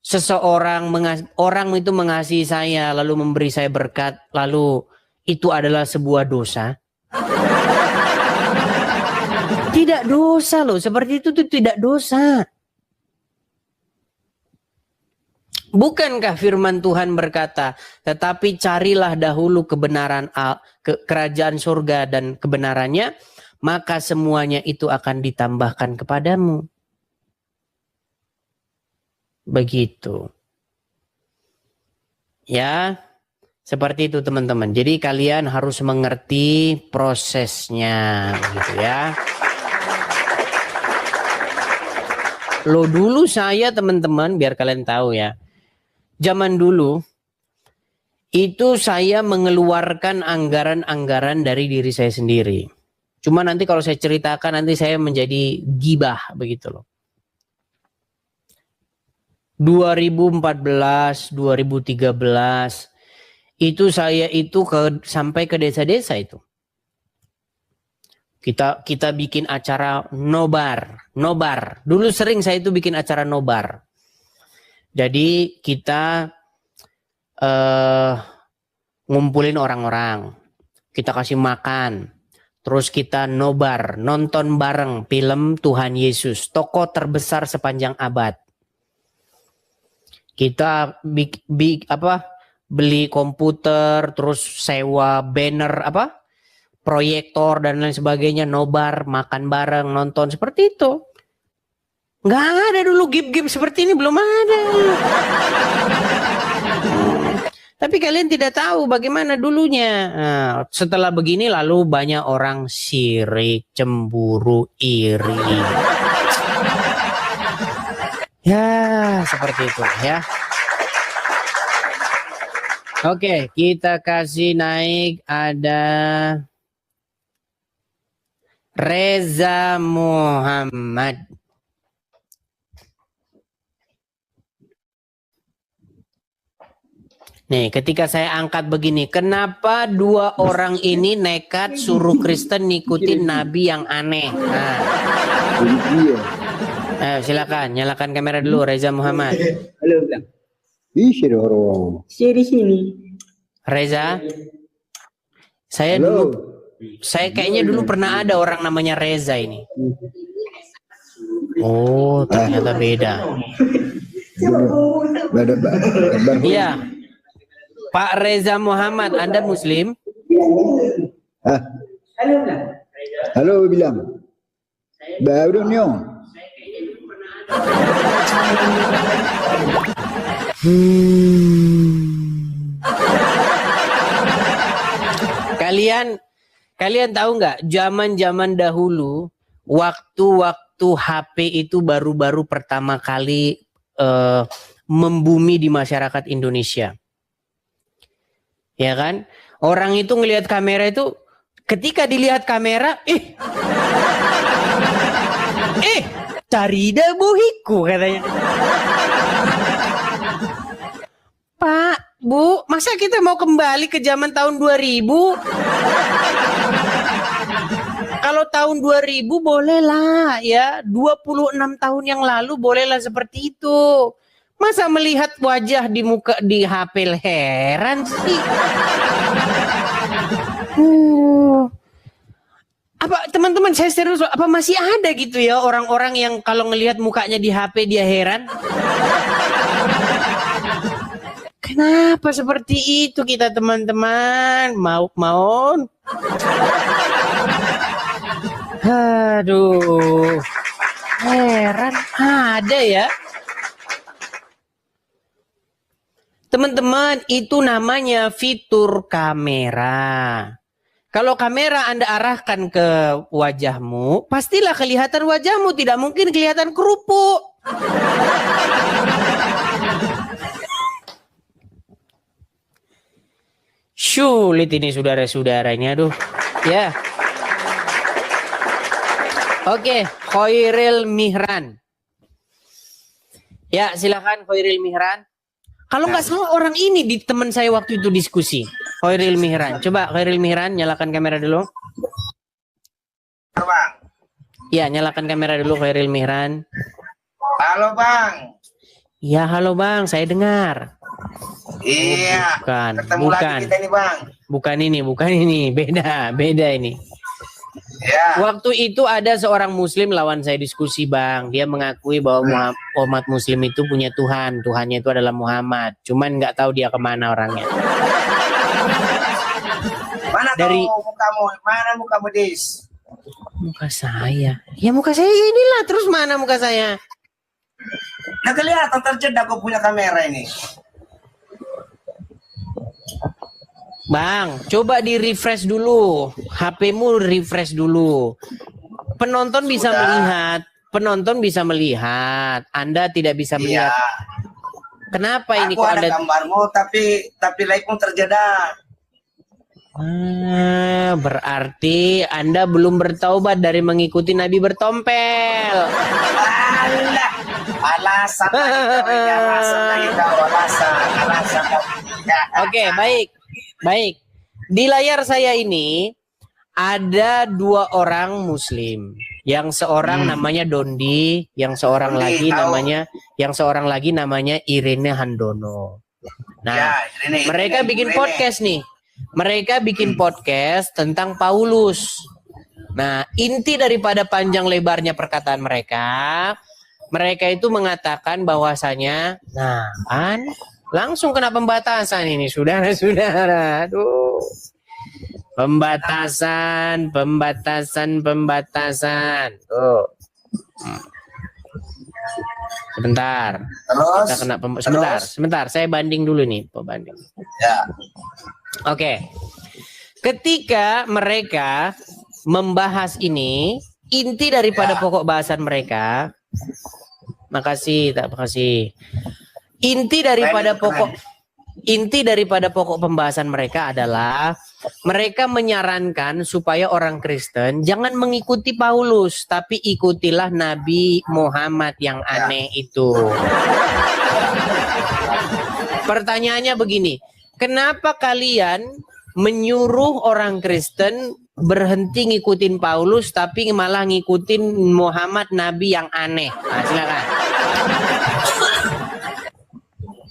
seseorang orang itu mengasihi saya lalu memberi saya berkat, lalu itu adalah sebuah dosa? Tidak dosa loh, seperti itu tuh tidak dosa. Bukankah firman Tuhan berkata, tetapi carilah dahulu kebenaran kerajaan surga dan kebenarannya, maka semuanya itu akan ditambahkan kepadamu. Begitu. Ya, seperti itu teman-teman. Jadi kalian harus mengerti prosesnya, gitu ya. Lo dulu saya teman-teman, biar kalian tahu ya. Zaman dulu, itu saya mengeluarkan anggaran-anggaran dari diri saya sendiri. Cuma nanti kalau saya ceritakan nanti saya menjadi gibah begitu loh. 2014, 2013 itu saya itu sampai ke desa-desa itu. Kita bikin acara nobar. Dulu sering saya itu bikin acara nobar. Jadi kita ngumpulin orang-orang, kita kasih makan. Terus kita nobar, nonton bareng film Tuhan Yesus, tokoh terbesar sepanjang abad. Kita beli komputer, terus sewa banner proyektor dan lain sebagainya, nobar, makan bareng, nonton seperti itu. Nggak ada dulu game-game seperti ini, belum ada. Tapi kalian tidak tahu bagaimana dulunya. Nah, setelah begini lalu banyak orang sirik, cemburu, iri. Ya, seperti itu ya. Oke, kita kasih naik ada Reza Muhammad. Nih, ketika saya angkat begini, kenapa dua orang ini nekat suruh Kristen ngikutin nabi yang aneh? Nah. Silakan, nyalakan kamera dulu, Reza Muhammad. Halo, Bang. Saya di sini. Reza, saya kayaknya dulu pernah ada orang namanya Reza ini. Oh, ternyata beda. Iya. Pak Reza Muhammad, Anda Muslim? Halo, bilang. Baru nyo. Kalian tahu nggak? Zaman dahulu, waktu HP itu baru-baru pertama kali membumi di masyarakat Indonesia. Ya kan? Orang itu ngelihat kamera itu, ketika dilihat kamera, carida buhiku katanya. Pak, Bu, masa kita mau kembali ke zaman tahun 2000? Kalau tahun 2000 bolehlah ya, 26 tahun yang lalu bolehlah seperti itu. Masa melihat wajah di HP heran sih? Apa teman-teman, saya serius, apa masih ada gitu ya orang-orang yang kalau ngelihat mukanya di HP dia heran? Kenapa seperti itu kita teman-teman? Maun. Aduh. Heran ada ya. Teman-teman, itu namanya fitur kamera. Kalau kamera Anda arahkan ke wajahmu, pastilah kelihatan wajahmu, tidak mungkin kelihatan kerupuk. Sulit ini saudara-saudara ini, aduh. Ya. Oke, Khairil Mihran. Ya, silakan Khairil Mihran. Kalau nggak salah orang ini di teman saya waktu itu diskusi. Khairil Mihran. Coba Khairil Mihran, nyalakan kamera dulu. Bang. Ya, nyalakan kamera dulu Khairil Mihran. Halo, Bang. Ya, halo Bang, saya dengar. Iya. Bukan. Lagi kita nih, Bang. Bukan ini. Beda ini. Ya. Waktu itu ada seorang Muslim lawan saya diskusi, Bang. Dia mengakui bahwa umat Muslim itu punya Tuhan. Tuhannya itu adalah Muhammad. Cuman nggak tahu dia kemana orangnya. Mana dari mukamu? Mana mukamu, Dis? Muka saya. Ya muka saya inilah. Terus mana muka saya? Nah, kelihatan terjeda aku punya kamera ini. Bang, coba di-refresh dulu. HP-mu refresh dulu. Penonton bisa melihat. Anda tidak bisa melihat. Kenapa ini kok ada gambarmu tapi like-mu terjeda? Berarti Anda belum bertaubat dari mengikuti Nabi bertompel. Alasan. Oke, baik. Di layar saya ini ada dua orang Muslim. Yang seorang namanya Dondi, yang seorang lagi namanya Irene Handono. Nah, mereka bikin podcast nih. Mereka bikin podcast tentang Paulus. Nah, inti daripada panjang lebarnya perkataan mereka itu mengatakan bahwasanya, nah kan, Langsung kena pembatasan ini, saudara-saudara. Aduh. Pembatasan. Tuh. Sebentar. Terus? Kita kena sebentar. Saya banding dulu nih, pembanding. Ya. Oke. Ketika mereka membahas ini, inti daripada pokok bahasan mereka, makasih. Inti daripada pokok pembahasan mereka adalah mereka menyarankan supaya orang Kristen jangan mengikuti Paulus, tapi ikutilah Nabi Muhammad yang aneh itu. Pertanyaannya begini, kenapa kalian menyuruh orang Kristen berhenti ngikutin Paulus tapi malah ngikutin Muhammad Nabi yang aneh? Nah, silakan.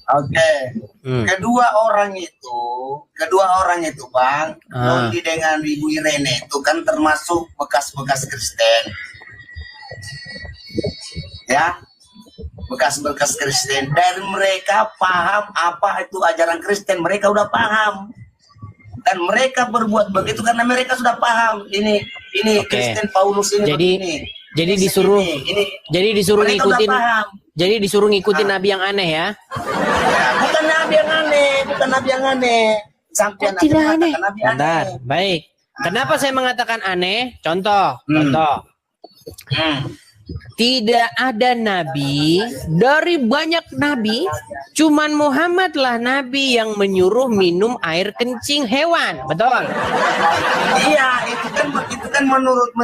Oke. Kedua orang itu Bang, Londi dengan Ibu Irene itu kan termasuk bekas-bekas Kristen. Ya. Bekas-bekas Kristen. Dan mereka paham apa itu ajaran Kristen, mereka udah paham. Dan mereka berbuat begitu karena mereka sudah paham ini Kristen Paulus ini jadi disuruh ngikutin Nabi yang aneh ya. Bukan nabi yang aneh. Sampai tidak aneh. Bentar, baik. Kenapa saya mengatakan aneh? Contoh. Tidak ada nabi dari banyak nabi, cuman Muhammad lah nabi yang menyuruh minum air kencing hewan, betul? Iya, itu kan menurut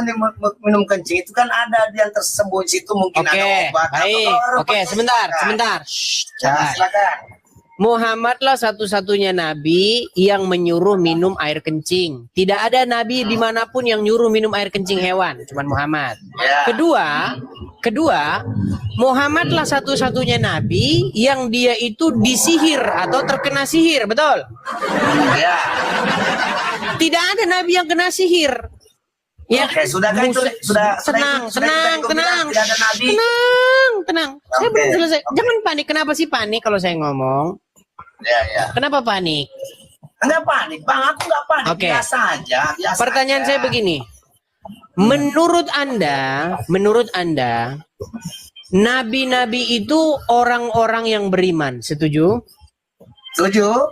minum kencing itu kan ada yang tersembunyi situ mungkin ada obat. Baik. Oke, sebentar. Silakan. Muhammadlah satu-satunya nabi yang menyuruh minum air kencing. Tidak ada nabi dimanapun yang nyuruh minum air kencing hewan, cuman Muhammad. Ya. Kedua, Muhammadlah satu-satunya nabi yang dia itu disihir atau terkena sihir, betul? Ya. Tidak ada nabi yang kena sihir. Ya, oke, tenang. Saya belum selesai. Jangan panik. Kenapa sih panik kalau saya ngomong? Ya. Kenapa panik? Enggak panik, Bang. Aku enggak panik. Oke. Biasa aja. Pertanyaan saya begini. Menurut Anda, nabi-nabi itu orang-orang yang beriman. Setuju? Setuju.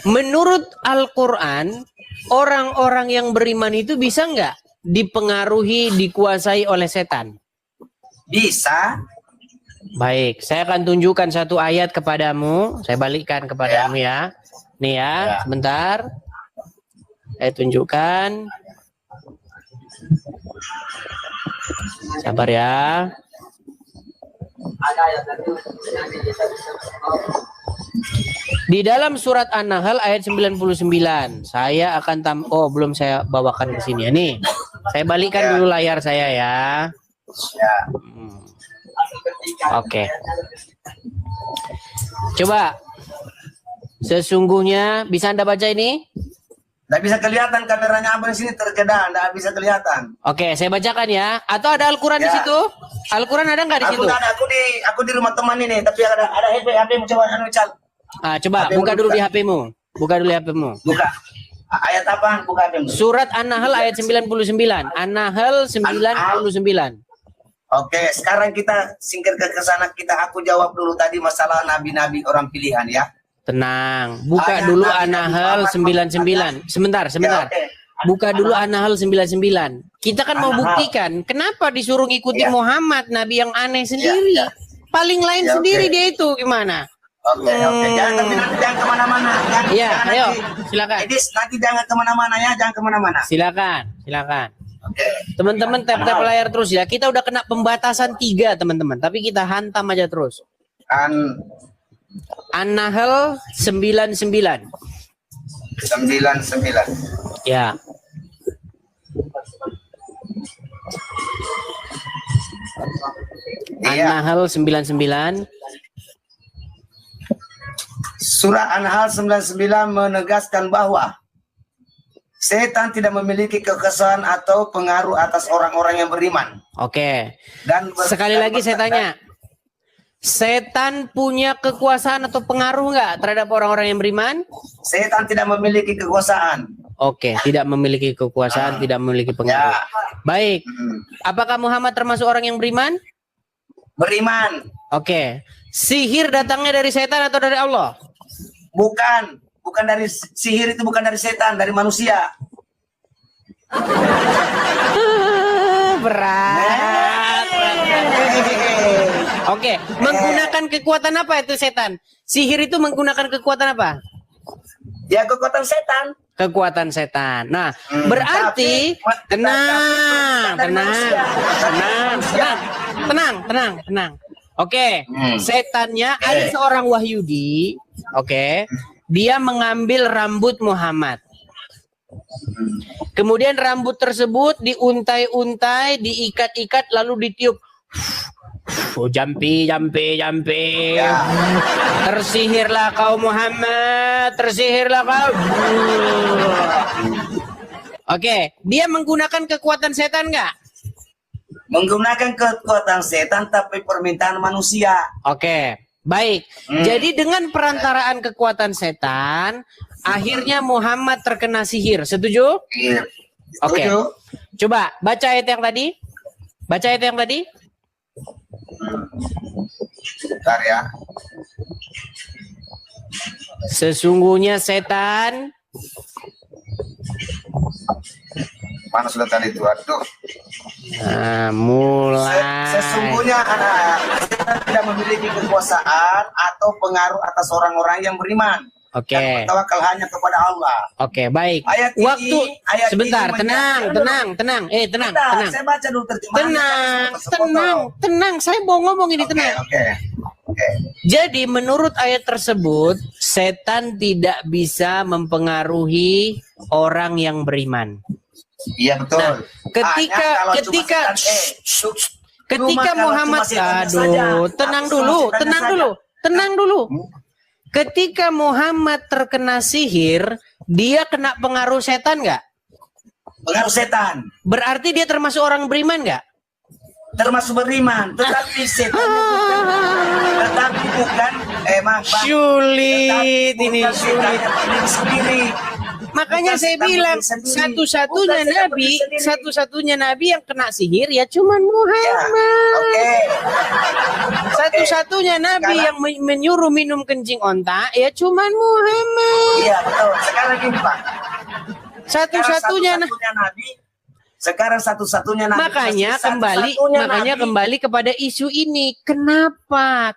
Menurut Al-Quran, orang-orang yang beriman itu bisa nggak dipengaruhi, dikuasai oleh setan? Bisa. Baik, saya akan tunjukkan satu ayat kepadamu. Saya balikkan kepadamu ya. Nih ya, sebentar. Saya tunjukkan. Sabar ya. Di dalam surat An-Nahl ayat 99. Saya akan belum saya bawakan ke sini ya. Nih. Saya balikkan dulu layar saya ya. Oke. Coba. Sesungguhnya bisa Anda baca ini? Nggak bisa kelihatan kameranya Abang di sini terkedah, nggak bisa kelihatan. Oke, saya bacakan ya. Atau ada Al-Quran di situ? Al-Quran ada nggak di situ? Aku di rumah teman ini, tapi ada HP-mu coba Cal. Coba buka dulu di HP-mu. Buka. Ayat apa? Buka HP-mu. Surat An-Nahl ayat 99. An-Nahl 99. Oke, sekarang kita singkir ke sana. Aku jawab dulu tadi masalah nabi-nabi orang pilihan ya. Tenang, buka dulu An-Nahl 99. Sebentar. Ya, Buka dulu An-Nahl 99. Kita kan mau buktikan kenapa disuruh ngikutin Muhammad, nabi yang aneh sendiri. Paling lain sendiri dia itu gimana? Oke. Jangan kemana-mana. Ayo, silakan. Edis, nanti jangan kemana-mana ya, jangan kemana-mana. Silakan. Oke. Teman-teman tap layar terus ya. Kita udah kena pembatasan 3 teman-teman, tapi kita hantam aja terus. An-Nahl 99. Ya. An-Nahl 99. Surah An-Nahl 99 menegaskan bahwa setan tidak memiliki kekuasaan atau pengaruh atas orang-orang yang beriman. Oke. Sekali lagi saya tanya. Setan punya kekuasaan atau pengaruh nggak terhadap orang-orang yang beriman? Setan tidak memiliki kekuasaan. Oke, tidak memiliki kekuasaan, tidak memiliki pengaruh. Ya. Baik. Apakah Muhammad termasuk orang yang beriman? Beriman. Oke. Sihir datangnya dari setan atau dari Allah? Bukan dari sihir, itu bukan dari setan, dari manusia. Berat. Oke, menggunakan kekuatan apa itu setan? Sihir itu menggunakan kekuatan apa? Ya, kekuatan setan. Kekuatan setan. Nah, berarti tenang. Oke, setannya ada seorang Wahyudi. Oke, dia mengambil rambut Muhammad. Kemudian rambut tersebut diuntai-untai, diikat-ikat, lalu ditiup. Oh, jampi. Tersihirlah kau Muhammad, tersihirlah kau. Oke, dia menggunakan kekuatan setan nggak? Menggunakan kekuatan setan tapi permintaan manusia. Oke, baik. Jadi dengan perantaraan kekuatan setan, akhirnya Muhammad terkena sihir. Setuju? Iya. Oke. Setuju. Coba baca ayat yang tadi. Baca ayat yang tadi. Bentar ya. Sesungguhnya setan. Mana sudah tadi itu? Aduh. Nah, mulai. Sesungguhnya setan tidak memiliki kekuasaan atau pengaruh atas orang-orang yang beriman. Oke. Dan bertawakal hanya kepada Allah. Oke, baik. Ayat Waktu ayat sebentar, ini tenang. Bentar, Tenang. Saya baca dulu terjemahan. Tenang. Saya mau ngomong ini tenang. Oke. Jadi menurut ayat tersebut, setan tidak bisa mempengaruhi orang yang beriman. Iya betul. Nah, ketika Muhammad, tenang dulu. Ketika Muhammad terkena sihir, dia kena pengaruh setan nggak? Pengaruh setan. Berarti dia termasuk orang beriman nggak? Termasuk beriman, tetapi setan bukan sulit sendiri. Makanya saya bilang satu-satunya nabi yang kena sihir ya cuman Muhammad. Satu-satunya nabi yang menyuruh minum kencing onta ya cuman Muhammad. Iya betul. Sekarang gini Pak. Satu-satunya nabi. Sekarang satu-satunya nabi. Makanya kembali kepada isu ini. Kenapa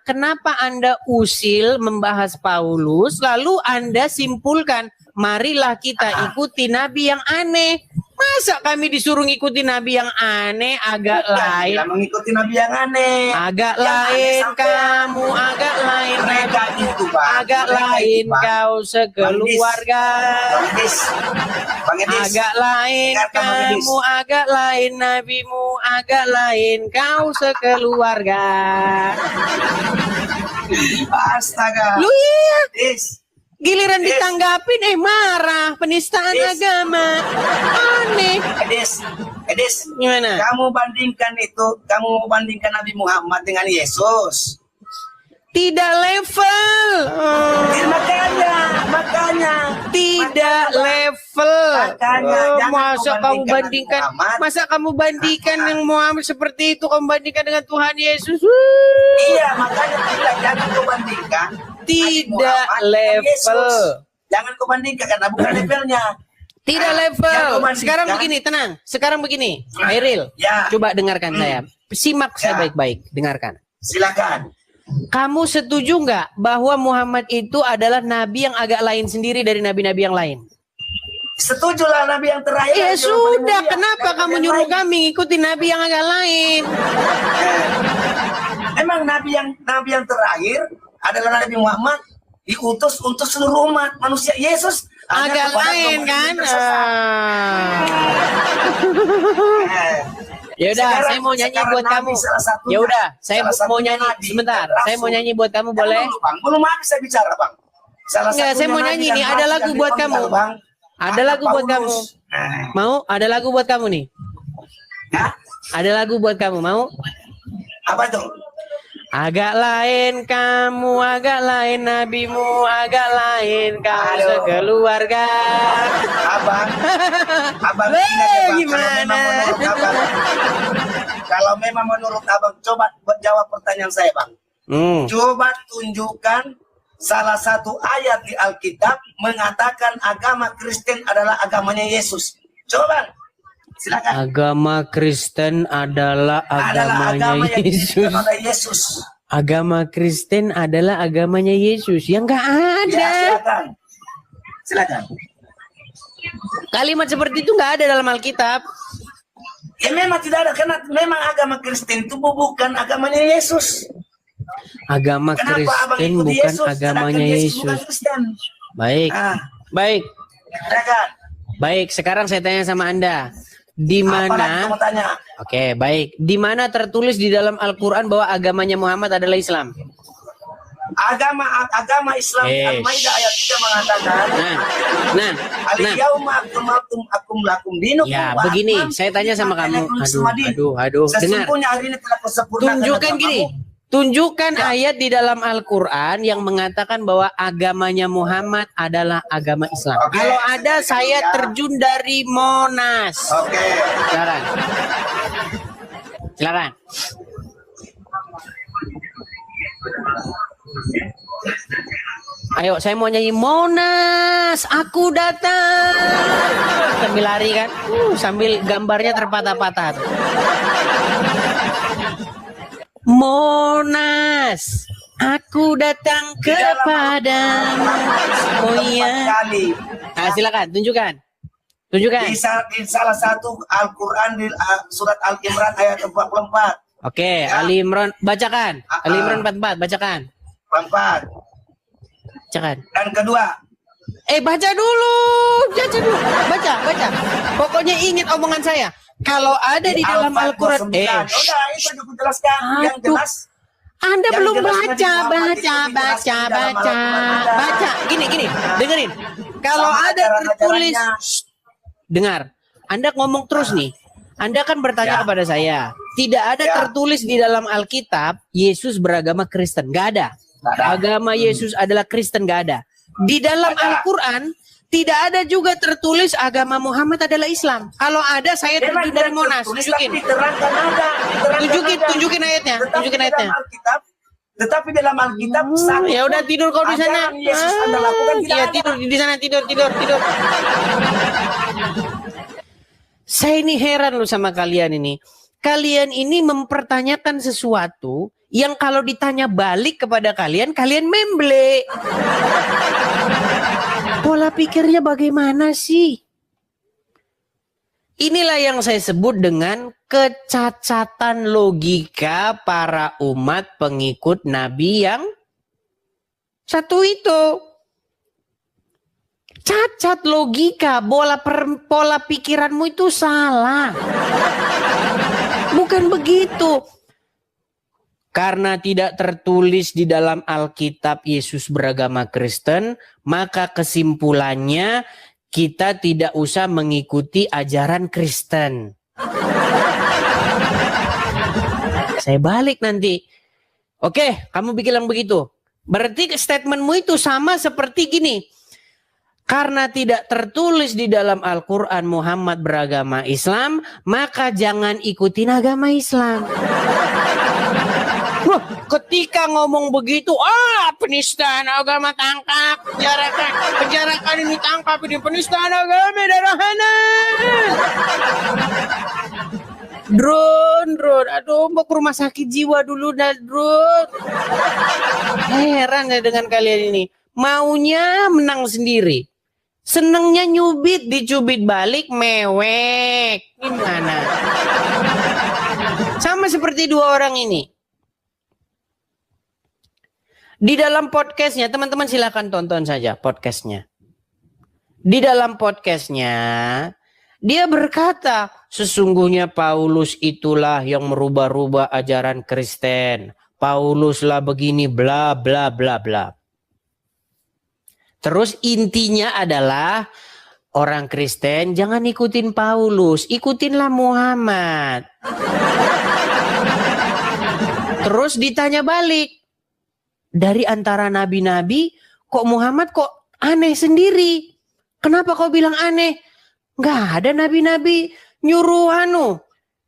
Anda usil membahas Paulus lalu Anda simpulkan marilah kita ikuti nabi yang aneh. Masa kami disuruh ngikuti nabi yang aneh? Agak lain. Kita mengikuti nabi yang aneh. Agak lain kamu, agak lain mereka itu, agak lain kau sekeluarga. Agak lain kamu, agak lain nabimu, agak lain kau sekeluarga. Astaga. Lu iya. Giliran Des. ditanggapin marah, penistaan agama. Aneh. Edis, Gimana? kamu bandingkan Nabi Muhammad dengan Yesus. Tidak level. Makanya Tidak level. Masa kamu bandingkan yang Muhammad seperti itu, kamu bandingkan dengan Tuhan Yesus. Iya, makanya jangan kau bandingkan. Tidak level. Jangan kau bandingkan karena bukan levelnya. Tidak level. Sekarang begini, Hairil. Ya. Coba dengarkan saya. Simak saya baik-baik. Dengarkan. Silakan. Kamu setuju nggak bahwa Muhammad itu adalah nabi yang agak lain sendiri dari nabi-nabi yang lain? Setujulah nabi yang terakhir. Ya sudah, kenapa kamu nyuruh kami ikuti nabi yang agak lain? Emang nabi yang terakhir adalah Nabi Muhammad, diutus untuk seluruh umat manusia. Yesus agak lain kan? Ya udah, saya mau nyanyi buat kamu. Ya udah, saya mau nyanyi sebentar. Saya mau nyanyi buat kamu, boleh? Belum habis saya bicara, Bang. Enggak, saya mau nyanyi nih. Ada lagu buat kamu. Ada lagu buat kamu. Mau? Ada lagu buat kamu nih. Ada lagu buat kamu, mau? Apa itu? Agak lain kamu, agak lain nabimu, agak lain kamu sekeluarga. Abang Weh, ini aja, Bang. gimana? Kalau memang menurut abang, coba jawab pertanyaan saya, Bang. Coba tunjukkan salah satu ayat di Alkitab mengatakan agama Kristen adalah agamanya Yesus. Coba, Bang. Silakan. Agama Kristen adalah agamanya Yesus. Yesus. Agama Kristen adalah agamanya Yesus. Yang nggak ada. Ya, silakan. Silakan. Kalimat seperti itu nggak ada dalam Alkitab. Ya memang tidak ada, karena memang agama Kristen itu bukan agamanya Yesus. Agama Kristen bukan Yesus, agamanya Yesus. Bukan Kristen. Baik, baik, Silakan. baik. Sekarang saya tanya sama Anda, di mana? Oke, baik. Di mana tertulis di dalam Al-Quran bahwa agamanya Muhammad adalah Islam? Agama Islam Al-Maidah ayat 3 mengatakan, Al-yauma akmaltu lakum dinakum. Ya, begini, saya tanya sama kamu. Aduh, dengar. Sesungguhnya hari ini telah kusempurnakan. Tunjukkan gini. Tunjukkan ayat di dalam Al-Quran yang mengatakan bahwa agamanya Muhammad adalah agama Islam. Kalau ada, saya terjun dari Monas. Silakan. Silakan. Ayo, saya mau nyanyi Monas, aku datang. Sambil lari kan, sambil gambarnya terpatah-patah. Monas, aku datang kepadamu. Oh iya. Silakan, tunjukkan. Tunjukkan. Di salah satu Al-Quran di surat Al-Imran ayat 44. Oke, Ali Imran, bacakan. Ali Imran 44, bacakan. 44. Bacakan. Dan kedua. Baca dulu. Baca. Pokoknya ingat omongan saya. Kalau ada di dalam Al-Quran. Udah, itu aku jelaskan. Yang jelas. Anda belum baca. Gini, dengerin. Kalau ada tertulis. Dengar. Anda ngomong terus nih. Anda kan bertanya kepada saya. Tidak ada tertulis di dalam Alkitab Yesus beragama Kristen. Nggak ada. Agama Yesus adalah Kristen, nggak ada. Di dalam Al-Quran tidak ada juga tertulis agama Muhammad adalah Islam. Kalau ada, saya terjun dari Monas. Tunjukin ayatnya. Tetapi dalam Alkitab ya udah tidur kau di sana. Yesus Anda lakukan ya tidur di sana, tidur. Saya ini heran loh sama kalian ini. Kalian ini mempertanyakan sesuatu yang kalau ditanya balik kepada kalian memble. Pola pikirnya bagaimana sih? Inilah yang saya sebut dengan kecacatan logika para umat pengikut Nabi yang satu itu. Cacat logika, pola pikiranmu itu salah. Bukan begitu. Karena tidak tertulis di dalam Alkitab Yesus beragama Kristen, maka kesimpulannya kita tidak usah mengikuti ajaran Kristen. Saya balik nanti. Oke, kamu bilang begitu. Berarti statementmu itu sama seperti gini. Karena tidak tertulis di dalam Al-Quran Muhammad beragama Islam, maka jangan ikutin agama Islam. Wah, ketika ngomong begitu, penistaan agama tangkap, penjarakan ini tangkap, ini penistaan agama darahanan. Drone, aduh mau ke rumah sakit jiwa dulu dah drone. Heran ya dengan kalian ini, maunya menang sendiri. Senengnya nyubit, dicubit balik, mewek. Gimana? Sama seperti dua orang ini. Di dalam podcastnya, teman-teman silakan tonton saja podcastnya. Di dalam podcastnya, dia berkata, sesungguhnya Paulus itulah yang merubah-rubah ajaran Kristen. Pauluslah begini, bla bla bla bla. Terus intinya adalah orang Kristen jangan ikutin Paulus, ikutinlah Muhammad. Terus ditanya balik. Dari antara nabi-nabi, kok Muhammad kok aneh sendiri? Kenapa kau bilang aneh? Nggak ada nabi-nabi nyuruh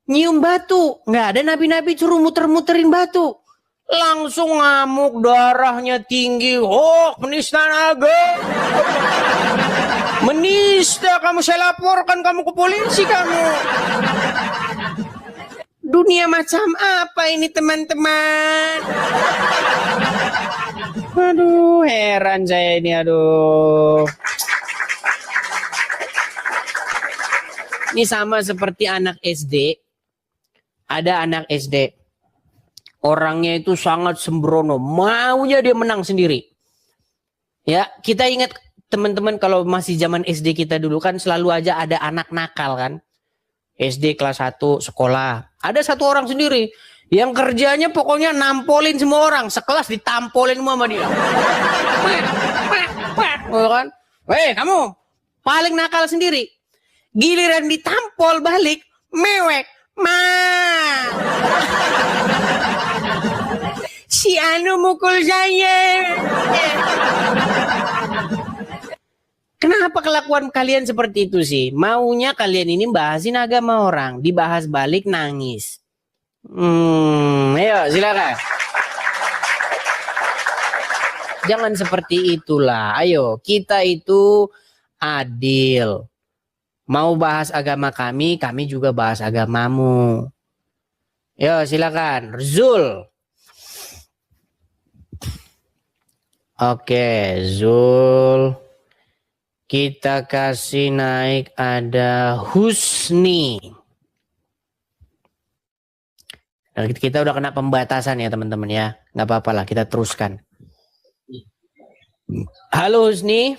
nyium batu. Nggak ada nabi-nabi suruh muter-muterin batu. Langsung ngamuk, darahnya tinggi. Oh, penistaan agama. Menista kamu, saya laporkan kamu ke polisi kamu. Dunia macam apa ini teman-teman? Aduh, heran saya ini, aduh. Ini sama seperti anak SD. Ada anak SD. Orangnya itu sangat sembrono. Maunya dia menang sendiri. Ya, kita ingat teman-teman kalau masih zaman SD kita dulu kan selalu aja ada anak nakal kan. SD kelas 1 sekolah. Ada satu orang sendiri yang kerjanya pokoknya nampolin semua orang. Sekelas ditampolin semua sama dia. Kan? Weh, kamu paling nakal sendiri. Giliran ditampol balik, mewek. Si Anu mukul saya. Kenapa kelakuan kalian seperti itu sih? Maunya kalian ini bahasin agama orang, dibahas balik nangis. Ayo silakan. Jangan seperti itulah. Ayo, kita itu adil. Mau bahas agama kami juga bahas agamamu. Yo silakan, Zul. Oke, Zul. Kita kasih naik ada Husni. Nah, kita udah kena pembatasan ya teman-teman ya. Nggak apa-apa lah, kita teruskan. Halo Husni.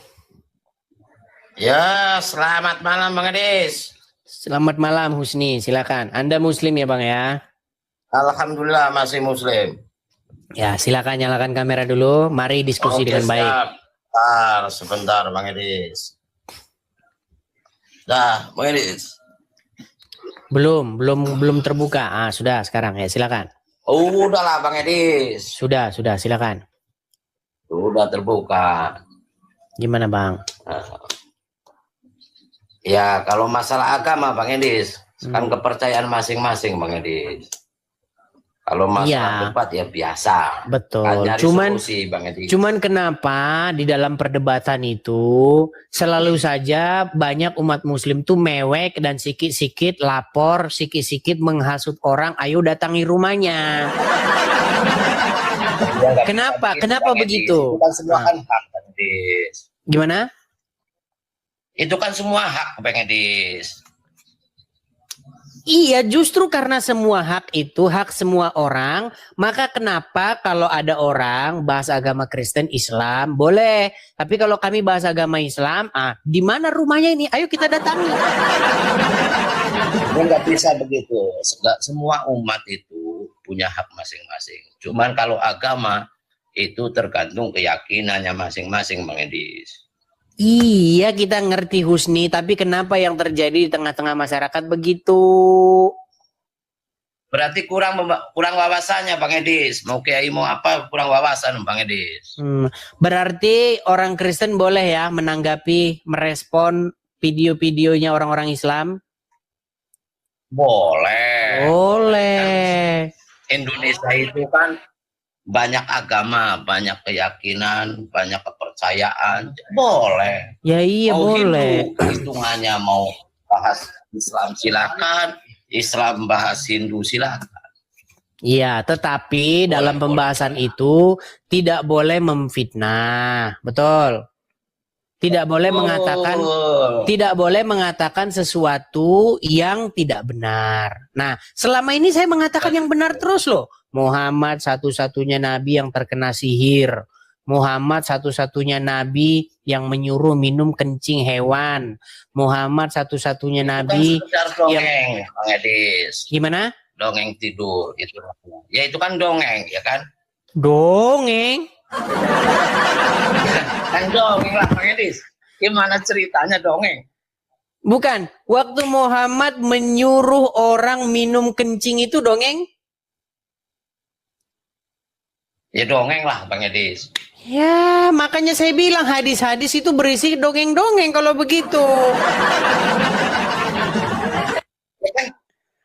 Ya, selamat malam Bang Edis. Selamat malam Husni, silakan. Anda Muslim ya Bang ya? Alhamdulillah masih Muslim. Ya, silakan nyalakan kamera dulu. Mari diskusi dengan baik. Sebentar Bang Edis. Dah, Bang Edis. Belum terbuka. Sudah sekarang ya, silakan. Udahlah Bang Edis. Sudah, silakan. Sudah terbuka. Gimana Bang? Ya, kalau masalah agama Bang Edis, kan kepercayaan masing-masing Bang Edis. Kalau masalah debat ya biasa. Betul. Cuman kenapa di dalam perdebatan itu selalu saja banyak umat muslim tuh mewek dan sikit-sikit lapor, sikit-sikit menghasut orang, ayo datangi rumahnya. Kenapa begitu? Itu kan semua kan hak, Bang Edis. Gimana? Itu kan semua hak Bang Edis. Iya, justru karena semua hak itu hak semua orang, maka kenapa kalau ada orang bahas agama Kristen, Islam, boleh. Tapi kalau kami bahas agama Islam, di mana rumahnya ini? Ayo kita datangi. Nggak bisa begitu. Semua umat itu punya hak masing-masing. Cuman kalau agama itu tergantung keyakinannya masing-masing, Bang Edis. Iya, kita ngerti Husni, tapi kenapa yang terjadi di tengah-tengah masyarakat begitu? Berarti kurang wawasannya Bang Edis. Mau kiai mau apa kurang wawasan Bang Edis. Berarti orang Kristen boleh ya menanggapi, merespon video-videonya orang-orang Islam? Boleh. Boleh. Indonesia itu kan banyak agama, banyak keyakinan, banyak kepercayaan, boleh. Ya iya mau boleh. Hitungannya mau bahas Islam silakan, Islam bahas Hindu silakan. Iya, tetapi dalam pembahasan itu tidak boleh memfitnah, betul. Tidak boleh mengatakan sesuatu yang tidak benar. Nah, selama ini saya mengatakan yang benar terus loh. Muhammad satu-satunya nabi yang terkena sihir. Muhammad satu-satunya nabi yang menyuruh minum kencing hewan. Muhammad satu-satunya nabi dongeng, Bang Edis. Gimana? Dongeng tidur itu. Ya itu kan dongeng, ya kan? Dongeng? Kan dongeng lah Bang Edis. Gimana ceritanya dongeng? Bukan. Waktu Muhammad menyuruh orang minum kencing itu dongeng? Ya dongeng lah Bang Edis. Ya, makanya saya bilang hadis-hadis itu berisi dongeng-dongeng kalau begitu. Ya kan?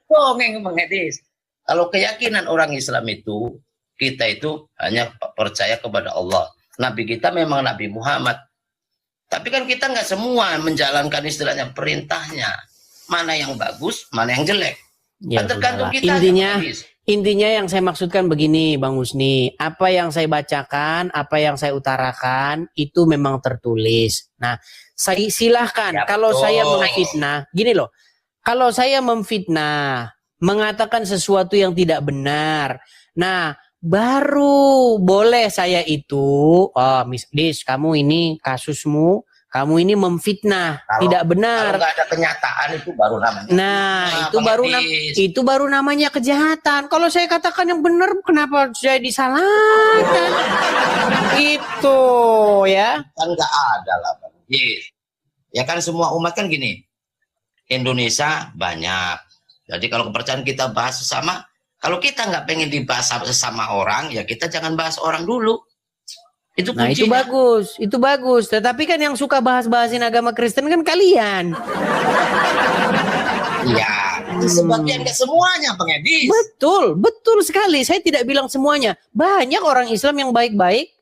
Dongeng Bang Edis. Kalau keyakinan orang Islam itu, kita itu hanya percaya kepada Allah. Nabi kita memang Nabi Muhammad. Tapi kan kita nggak semua menjalankan istilahnya perintahnya. Mana yang bagus, mana yang jelek. Ya, Kan tergantung sudahlah. kita. Intinya yang saya maksudkan begini, Bang Husni, apa yang saya bacakan, apa yang saya utarakan, itu memang tertulis. Nah, saya silahkan, Ya, kalau betul. saya memfitnah, gini loh, kalau saya memfitnah, mengatakan sesuatu yang tidak benar, nah, baru boleh saya itu, oh, Miss Dis, kamu ini kasusmu, kamu ini memfitnah, tidak benar. Kalau nggak ada kenyataan itu baru namanya. Nah, itu baru namanya kejahatan. Kalau saya katakan yang benar, kenapa saya disalahkan? Itu ya. Kan nggak ada lah Bang Edis. Ya kan semua umat kan gini. Indonesia banyak. Jadi kalau kepercayaan kita bahas sesama, kalau kita nggak pengen dibahas sesama orang, ya kita jangan bahas orang dulu. Itu Nah, kuncinya. itu bagus. Tetapi kan yang suka bahas-bahasin agama Kristen kan kalian. Iya, itu sebagian, nggak semuanya Bang Edis. Betul sekali. Saya tidak bilang semuanya. Banyak orang Islam yang baik-baik.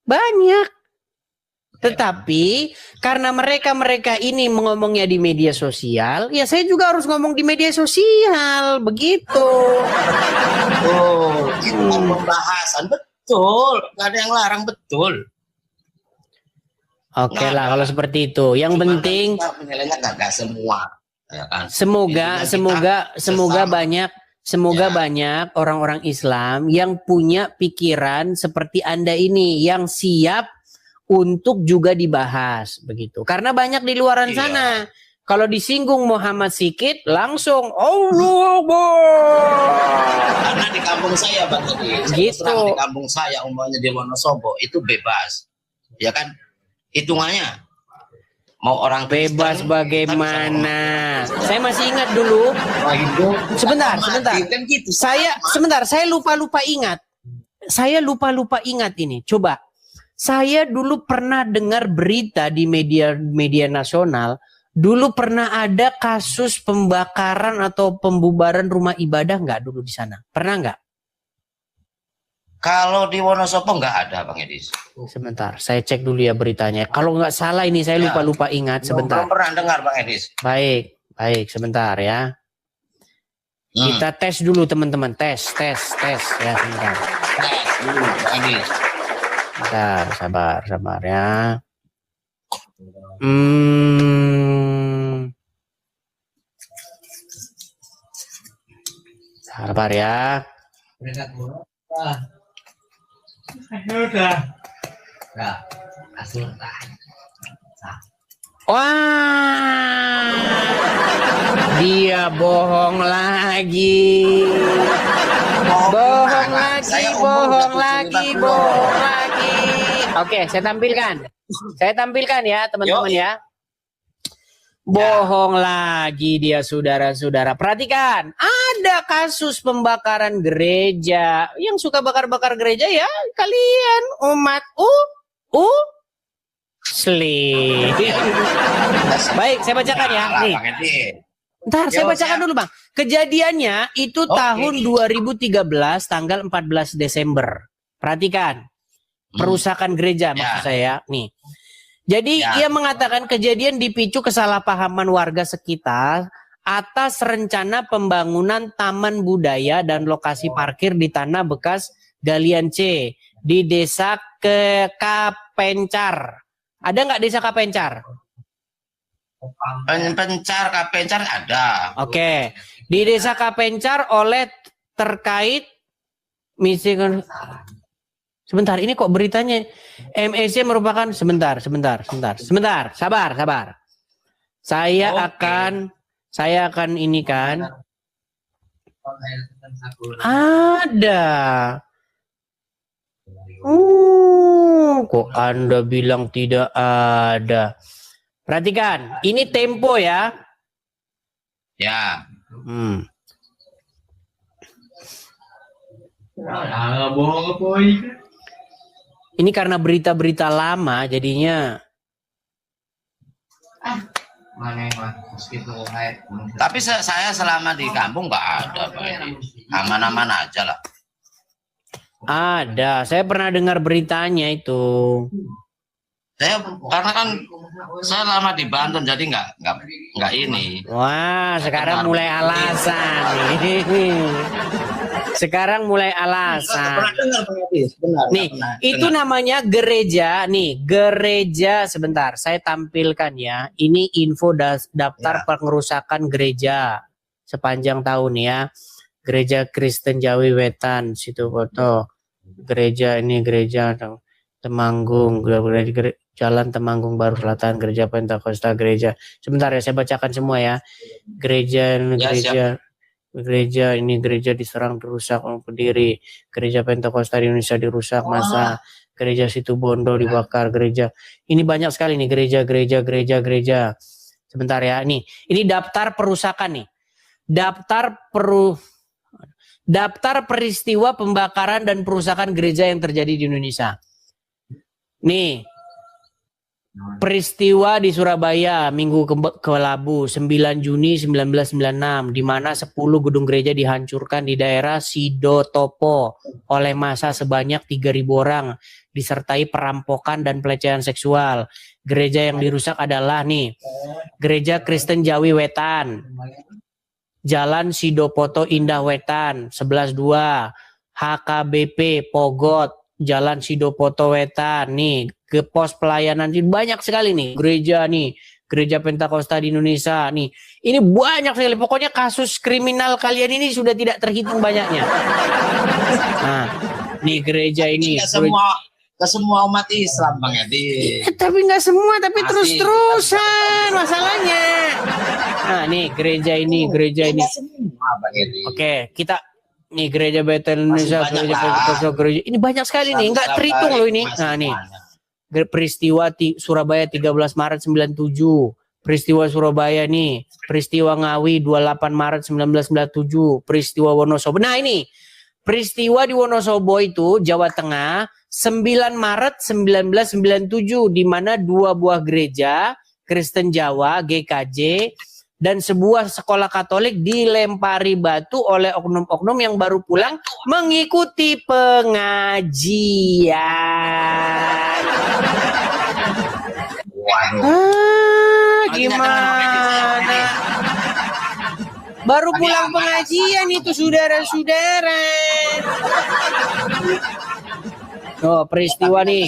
Banyak. Tetapi karena mereka ini ngomongnya di media sosial, ya saya juga harus ngomong di media sosial. Begitu. Oh, itu pembahasan betul, nggak ada yang larang, betul. Oke lah kalau seperti itu. Yang penting menilainya nggak semua. Ya kan? Semoga banyak orang-orang Islam yang punya pikiran seperti Anda ini, yang siap untuk juga dibahas begitu. Karena banyak di luaran sana. Kalau disinggung Muhammad sikit, langsung Allah Karena di kampung saya Bang Edis, gitu. di kampung saya umpamanya di Wonosobo itu bebas, ya kan? Hitungannya mau orang bebas Kristen, bagaimana? Saya masih ingat dulu. Sebentar. Saya lupa ingat. Saya lupa ingat ini. Coba. Saya dulu pernah dengar berita di media nasional. Dulu pernah ada kasus pembakaran atau pembubaran rumah ibadah nggak dulu di sana? Pernah nggak? Kalau di Wonosobo nggak ada Bang Edis. Sebentar, saya cek dulu ya beritanya. Kalau nggak salah ini saya lupa ingat. Sebentar. Belum pernah dengar Bang Edis. Baik, sebentar ya. Kita tes dulu teman-teman, tes ya sebentar. Tes dulu Bang Edis. Bentar, sabar ya. Sabar ya. Wah, dia bohong lagi. Bohong lagi. Oke, saya tampilkan ya teman-teman ya. Bohong lagi dia, saudara-saudara. Perhatikan, ada kasus pembakaran gereja. Yang suka bakar-bakar gereja ya kalian umat Muslim. Baik, saya bacakan ya. Nih. Ntar saya bacakan dulu Bang. Kejadiannya itu tahun 2013 tanggal 14 Desember. Perhatikan. Perusakan gereja maksud saya. Nih. Jadi ia mengatakan kejadian dipicu kesalahpahaman warga sekitar atas rencana pembangunan taman budaya dan lokasi parkir di tanah bekas galian C di desa Kapencar. Ada nggak desa Kapencar? Kapencar ada. Oke. Di desa Kapencar oleh terkait misi. Sebentar, ini kok beritanya MSC merupakan sebentar. Sabar. Saya akan ini kan. Ada. Kok Anda bilang tidak ada? Perhatikan, ini Tempo ya. Ya. Ini karena berita-berita lama jadinya. Tapi saya selama di kampung nggak ada, Pak Edi. Aman-aman aja lah. Ada, saya pernah dengar beritanya itu. Karena kan saya lama di Banten, jadi nggak ini. Wah, sekarang mulai alasan nih. Sekarang mulai alasan. Nih, itu namanya gereja. Nih, gereja. Sebentar, saya tampilkan ya. Ini info daftar pengerusakan gereja sepanjang tahun ya. Gereja Kristen Jawi Wetan, situ foto. Gereja ini gereja Temanggung, Jalan Temanggung Baru Selatan, Gereja Pentakosta, gereja. Sebentar ya, saya bacakan semua ya. Gereja ini gereja ini gereja diserang, dirusak, berdiri. Gereja Pentakosta di Indonesia dirusak masa. Gereja Situbondo dibakar, gereja. Ini banyak sekali nih gereja. Sebentar ya, nih. Ini daftar perusakan nih. Daftar peristiwa pembakaran dan perusakan gereja yang terjadi di Indonesia. Nih, peristiwa di Surabaya Minggu Kelabu 9 Juni 1996, di mana 10 gedung gereja dihancurkan di daerah Sidotopo oleh massa sebanyak 3.000 orang, disertai perampokan dan pelecehan seksual. Gereja yang dirusak adalah nih, Gereja Kristen Jawi Wetan, Jalan Sidopoto Indah Wetan 11-2, HKBP Pogot, Jalan Sidopoto Wetan, nih ke pos pelayanan, banyak sekali nih gereja nih, Gereja Pentakosta di Indonesia nih, ini banyak sekali. Pokoknya kasus kriminal kalian ini sudah tidak terhitung banyaknya. Nah, nih gereja ini. Ke semua umat Islam, Bang Edi. Tapi nggak semua, tapi terus-terusan masalahnya. Nah, nih gereja ini. Semua, Bang Edi. Oke, kita nih Gereja Betel Indonesia, gereja. Ini banyak sekali nih, nggak terhitung loh ini. Nah, nih. Peristiwa Surabaya 13 Maret 97. Peristiwa Surabaya nih. Peristiwa Ngawi 28 Maret 1997. Peristiwa Wonosobo. Nah, ini. Peristiwa di Wonosobo itu Jawa Tengah 9 Maret 1997, di mana 2 buah gereja Kristen Jawa GKJ dan sebuah sekolah Katolik dilempari batu oleh oknum-oknum yang baru pulang mengikuti pengajian. Gimana? Baru pulang pengajian itu, saudara-saudara. Oh, peristiwa nih.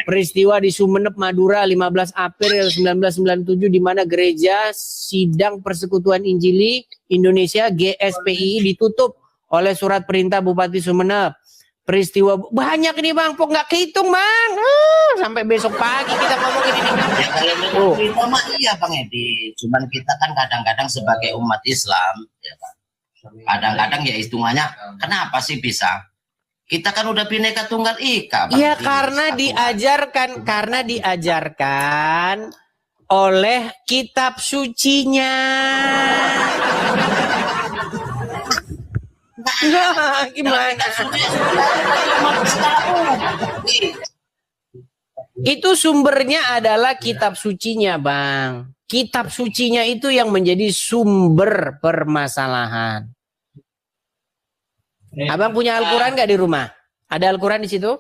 Peristiwa di Sumeneb, Madura 15 April 1997, di mana gereja Sidang Persekutuan Injili Indonesia GSPI ditutup oleh surat perintah Bupati Sumeneb. Peristiwa banyak nih, Bang, kok nggak kehitung, Bang. Sampai besok pagi kita ngomongin ini. Ya kalau iya, Bang Edi. Cuman kita kan kadang-kadang sebagai umat Islam, ya kan, kadang-kadang ya hitungannya kenapa sih bisa? Kita kan udah Bhinneka Tunggal Ika. Iya, karena diajarkan oleh kitab sucinya. Gimana? Itu sumbernya adalah kitab sucinya, Bang. Kitab sucinya itu yang menjadi sumber permasalahan. Abang punya Al-Quran nggak di rumah? Ada Al-Quran di situ?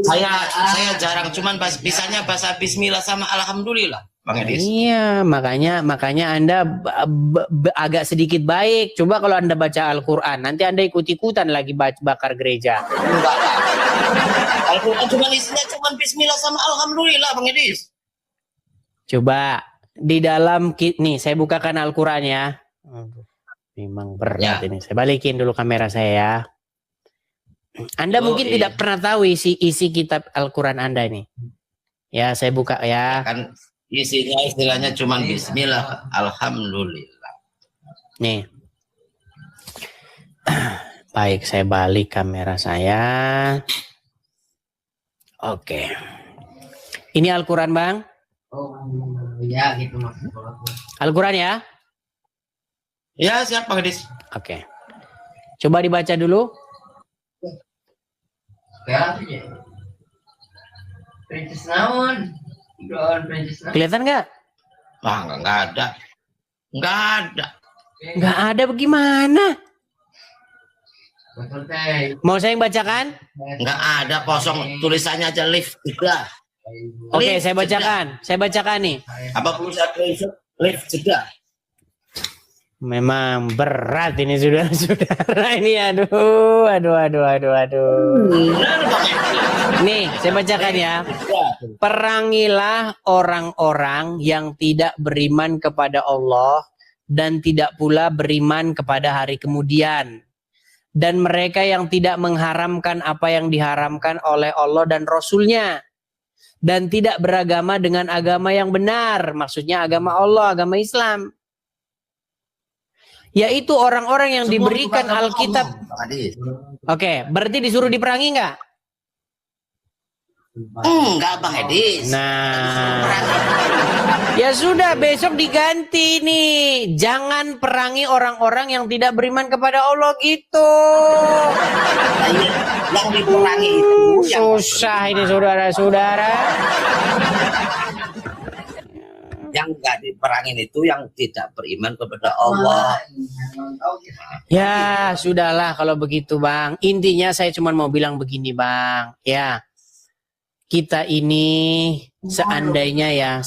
Saya jarang, cuman bisanya bahasa Bismillah sama Alhamdulillah, Bang Edis. Iya, makanya Anda agak sedikit baik. Coba kalau Anda baca Al-Quran, nanti Anda ikut-ikutan lagi bakar gereja. Enggak. Al-Quran cuma isinya cuma Bismillah sama Alhamdulillah, Bang Edis. Coba di dalam nih, saya bukakan Al-Quran ya. Memang berat ini. Saya balikin dulu kamera saya ya. Anda mungkin tidak pernah tahu isi kitab Al-Quran Anda ini. Ya, saya buka ya. Kan isinya istilahnya cuma Bismillah, Alhamdulillah. Nih. Baik, saya balik kamera saya. Oke. Ini Al-Quran, Bang? Oh, ya gitu maksudnya. Al-Quran ya? Ya, siap, Bang Edis. Oke. Coba dibaca dulu. Kelihatan nggak? Wah, nggak ada. Nggak ada. Nggak ada bagaimana? Mau saya yang bacakan? Nggak ada, kosong. Tulisannya aja lift juga. Oke, saya bacakan. Saya bacakan nih. Apa perlu saya screenshot? Lift juga. Memang berat ini saudara-saudara ini. Aduh. Nih, saya bacakan ya. Perangilah orang-orang yang tidak beriman kepada Allah dan tidak pula beriman kepada hari kemudian. Dan mereka yang tidak mengharamkan apa yang diharamkan oleh Allah dan Rasul-Nya. Dan tidak beragama dengan agama yang benar. Maksudnya agama Allah, agama Islam. Yaitu orang-orang yang diberikan Alkitab. Oke, berarti disuruh diperangi nggak? Enggak, Bang Edis. Nah, ya sudah, besok diganti nih. Jangan perangi orang-orang yang tidak beriman kepada Allah gitu. Yang diperangi itu susah ini saudara-saudara. Yang nggak diperangin itu yang tidak beriman kepada Allah. Ya sudahlah kalau begitu Bang. Intinya saya cuma mau bilang begini Bang. Ya, kita ini seandainya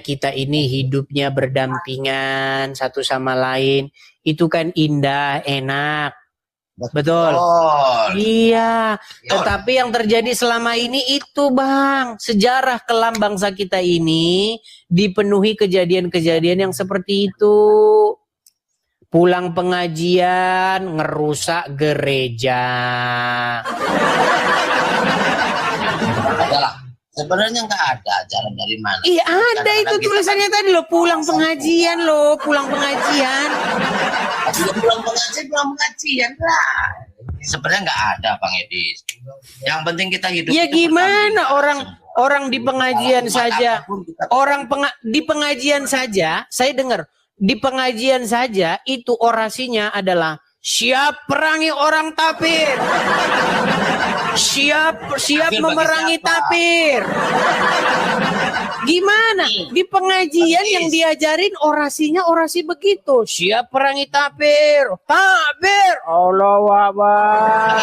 kita ini hidupnya berdampingan satu sama lain, itu kan indah, enak. Betul. Iya. Tetapi yang terjadi selama ini itu Bang, sejarah kelam bangsa kita ini dipenuhi kejadian-kejadian yang seperti itu. Pulang pengajian ngerusak gereja. Adalah. Sebenarnya nggak ada ajaran dari mana. Iya ada itu tulisannya tadi loh, pulang pengajian loh, pulang pengajian. Pulang pengajian lah. Sebenarnya nggak ada Bang Edis. Yang penting kita hidup. Ya gimana orang di pengajian saja, di pengajian saja, saya dengar di pengajian saja itu orasinya adalah siap perangi orang tapir. Siap memerangi tapir. Gimana? Di pengajian yang diajarin orasinya orasi begitu. Siap perangi tapir. Tapir. Allahu Akbar.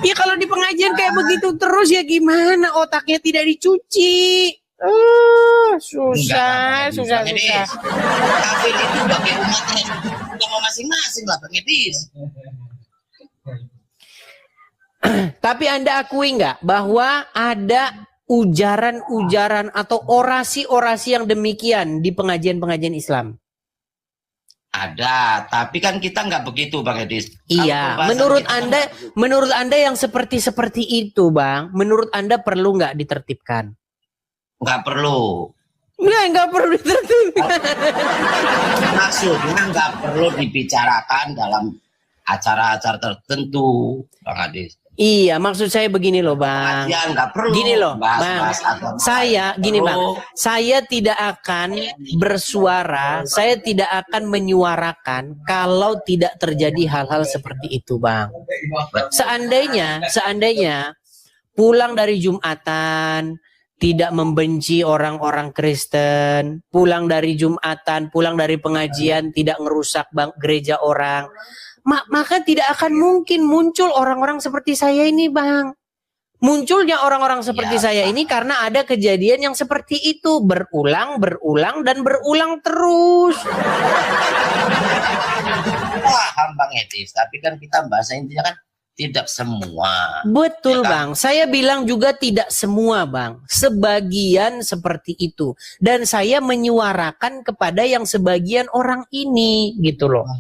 Ya kalau di pengajian kayak begitu terus ya gimana? Otaknya tidak dicuci. Susah. Kafir itu bagi umatnya sama masing-masing lah Bang Edis. Tapi Anda akui nggak bahwa ada ujaran-ujaran atau orasi-orasi yang demikian di pengajian-pengajian Islam? Ada, tapi kan kita nggak begitu Bang Edis. Iya, menurut Anda yang seperti itu Bang, menurut Anda perlu nggak ditertibkan? Nggak perlu. Nggak perlu ditertibkan. Maksudnya nggak perlu dibicarakan dalam acara-acara tertentu Bang Edis. Iya, maksud saya begini loh Bang. Gini loh Bang, saya tidak akan bersuara, saya tidak akan menyuarakan kalau tidak terjadi hal-hal seperti itu Bang. Seandainya pulang dari Jumatan tidak membenci orang-orang Kristen, pulang dari Jumatan, pulang dari pengajian tidak ngerusak gereja orang, maka tidak akan mungkin muncul orang-orang seperti saya ini Bang. Munculnya orang-orang seperti saya ini karena ada kejadian yang seperti itu berulang dan berulang terus. Paham Bang Edis, tapi kan kita bahasa intinya kan tidak semua. Betul ya kan? Bang, saya bilang juga tidak semua Bang, sebagian seperti itu. Dan saya menyuarakan kepada yang sebagian orang ini gitu loh.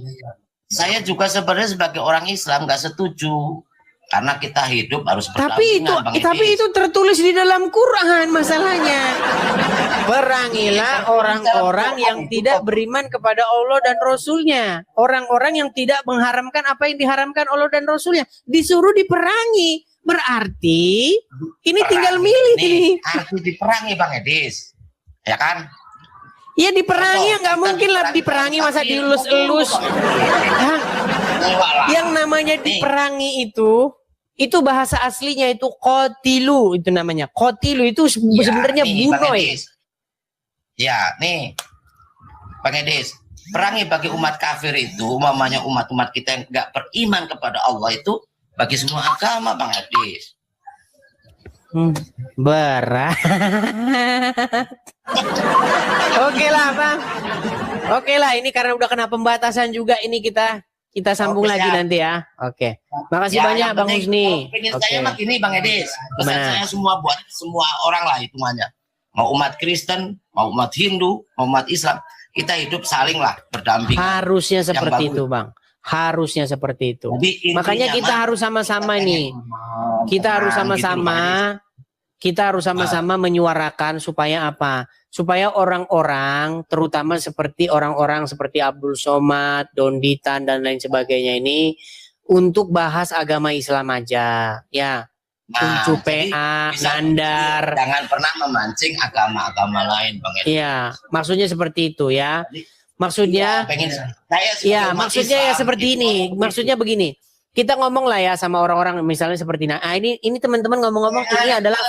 Saya juga sebenarnya sebagai orang Islam nggak setuju karena kita hidup harus berdampingan. Tapi itu tertulis di dalam Quran masalahnya. Perangilah orang-orang yang tidak beriman kepada Allah dan Rasul-Nya. Orang-orang yang tidak mengharamkan apa yang diharamkan Allah dan Rasul-Nya. Disuruh diperangi. Berarti ini tinggal milih ini. Harus diperangi Bang Edis, ya kan? Ya diperangi, nggak mungkin lah diperangi masa dielus-elus. Yang namanya diperangi itu Itu bahasa aslinya itu kotilu, itu namanya. Kotilu itu sebenarnya bunuh. Ya, nih. Bang Edis, perangi bagi umat kafir itu, umpamanya umat-umat kita yang nggak beriman kepada Allah itu bagi semua agama, Bang Edis. Berat. Oke lah, Bang. Oke lah, ini karena udah kena pembatasan juga, ini kita sambung lagi nanti ya. Oke. Makasih banyak Bang Husni. Saya mah gini Bang Edis. Pesan saya semua buat semua orang lah hitungannya. Mau umat Kristen, mau umat Hindu, mau umat Islam, kita hidup saling lah berdampingan. Harusnya seperti itu, Bang. Harusnya seperti itu. Makanya kita harus sama-sama nih. Kita harus sama-sama menyuarakan supaya apa? Supaya orang-orang, terutama seperti orang-orang seperti Abdul Somad, Donditan dan lain sebagainya ini untuk bahas agama Islam aja, ya. Uncu PA, Nandar. Jangan pernah memancing agama-agama lain, Bang Edis. Iya, maksudnya seperti itu ya. Maksudnya, ya maksudnya ya seperti ini. Maksudnya begini. Kita ngomong lah ya sama orang-orang misalnya seperti ini teman-teman ngomong-ngomong ini adalah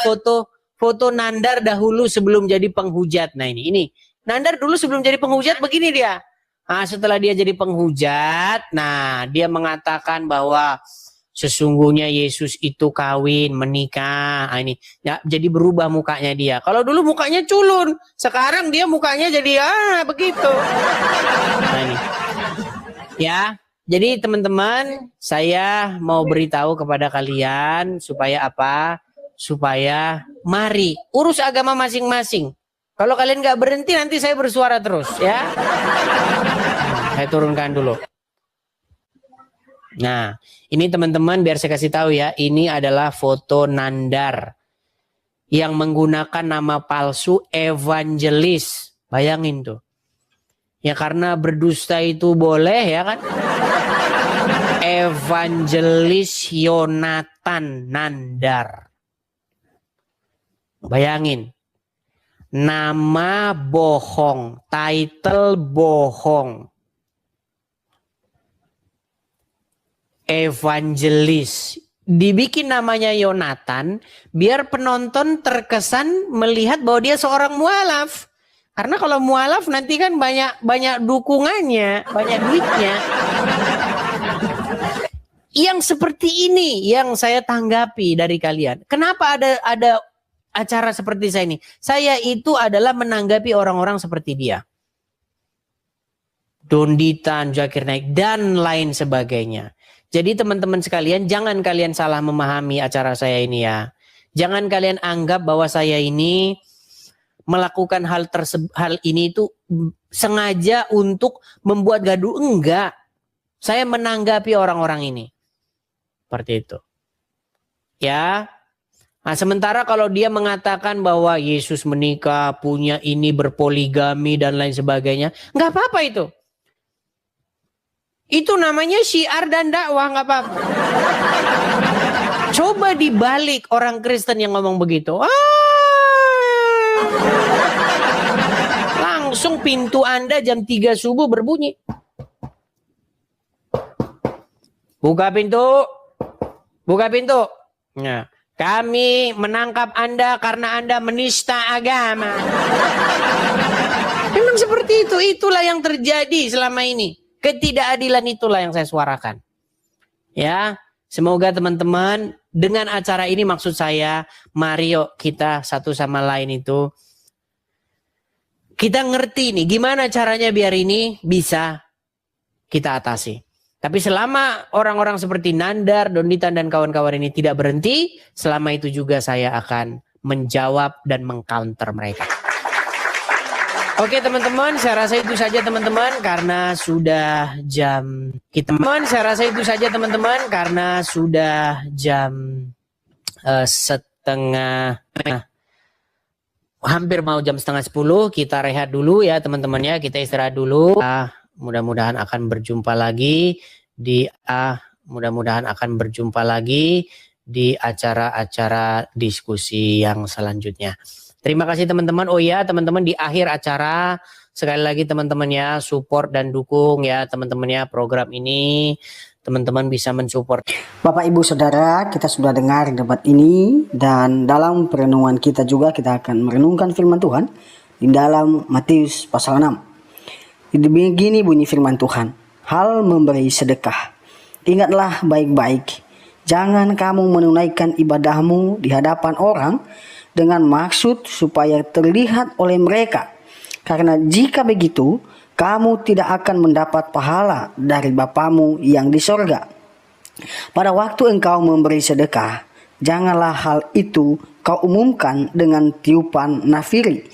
foto Nandar dahulu sebelum jadi penghujat. Nah ini Nandar dulu sebelum jadi penghujat begini dia. Nah, setelah dia jadi penghujat, nah dia mengatakan bahwa sesungguhnya Yesus itu kawin, menikah. Nah, ini ya, jadi berubah mukanya dia. Kalau dulu mukanya culun, sekarang dia mukanya jadi begitu. Nah ini. Ya, jadi teman-teman, saya mau beritahu kepada kalian supaya apa? Supaya mari urus agama masing-masing. Kalau kalian nggak berhenti nanti saya bersuara terus ya. Saya turunkan dulu. Nah, ini teman-teman biar saya kasih tahu ya, ini adalah foto Nandar yang menggunakan nama palsu evangelis. Bayangin tuh. Ya karena berdusta itu boleh ya kan. Evangelis Yonatan Nandar. Bayangin. Nama bohong, title bohong. Evangelis. Dibikin namanya Yonatan biar penonton terkesan melihat bahwa dia seorang mualaf. Karena kalau mualaf nanti kan banyak dukungannya, banyak duitnya. Yang seperti ini yang saya tanggapi dari kalian. Kenapa ada acara seperti saya ini? Saya itu adalah menanggapi orang-orang seperti dia. Donditan, Zakir Naik, dan lain sebagainya. Jadi teman-teman sekalian, jangan kalian salah memahami acara saya ini ya. Jangan kalian anggap bahwa saya ini melakukan hal ini itu sengaja untuk membuat gaduh. Enggak. Saya menanggapi orang-orang ini. Seperti itu. Ya. Nah, sementara kalau dia mengatakan bahwa Yesus menikah, punya ini, berpoligami dan lain sebagainya, enggak apa-apa itu. Itu namanya syiar dan dakwah, nggak apa-apa. Coba dibalik orang Kristen yang ngomong begitu. Langsung pintu Anda jam 3 subuh berbunyi. Buka pintu. Buka pintu. Nah, kami menangkap Anda karena Anda menista agama. Memang seperti itu. Itulah yang terjadi selama ini. Ketidakadilan itulah yang saya suarakan. Ya, semoga teman-teman dengan acara ini maksud saya, mari yuk kita satu sama lain itu kita ngerti nih gimana caranya biar ini bisa kita atasi. Tapi selama orang-orang seperti Nandar, Donditan dan kawan-kawan ini tidak berhenti, selama itu juga saya akan menjawab dan mengcounter mereka. Oke teman-teman, saya rasa itu saja teman-teman karena sudah jam hampir mau jam 9:30. Kita rehat dulu ya teman-teman ya, kita istirahat dulu. Mudah-mudahan akan berjumpa lagi di acara-acara diskusi yang selanjutnya. Terima kasih teman-teman. Oh ya teman-teman, di akhir acara sekali lagi teman-teman ya, support dan dukung ya teman-teman ya program ini. Teman-teman bisa mensupport. Bapak Ibu Saudara, kita sudah dengar debat ini, dan dalam perenungan kita juga kita akan merenungkan firman Tuhan di dalam Matius pasal 6. Begini bunyi firman Tuhan, hal memberi sedekah. Ingatlah baik-baik, jangan kamu menunaikan ibadahmu di hadapan orang dengan maksud supaya terlihat oleh mereka. Karena jika begitu, kamu tidak akan mendapat pahala dari Bapamu yang di sorga. Pada waktu engkau memberi sedekah, janganlah hal itu kau umumkan dengan tiupan nafiri,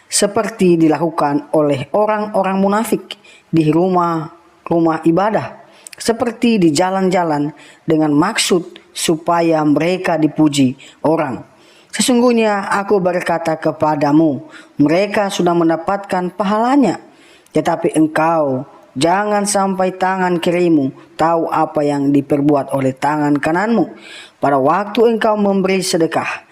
seperti dilakukan oleh orang-orang munafik di rumah-rumah ibadah, seperti di jalan-jalan dengan maksud supaya mereka dipuji orang. Sesungguhnya aku berkata kepadamu, mereka sudah mendapatkan pahalanya. Tetapi engkau jangan sampai tangan kirimu tahu apa yang diperbuat oleh tangan kananmu pada waktu engkau memberi sedekah.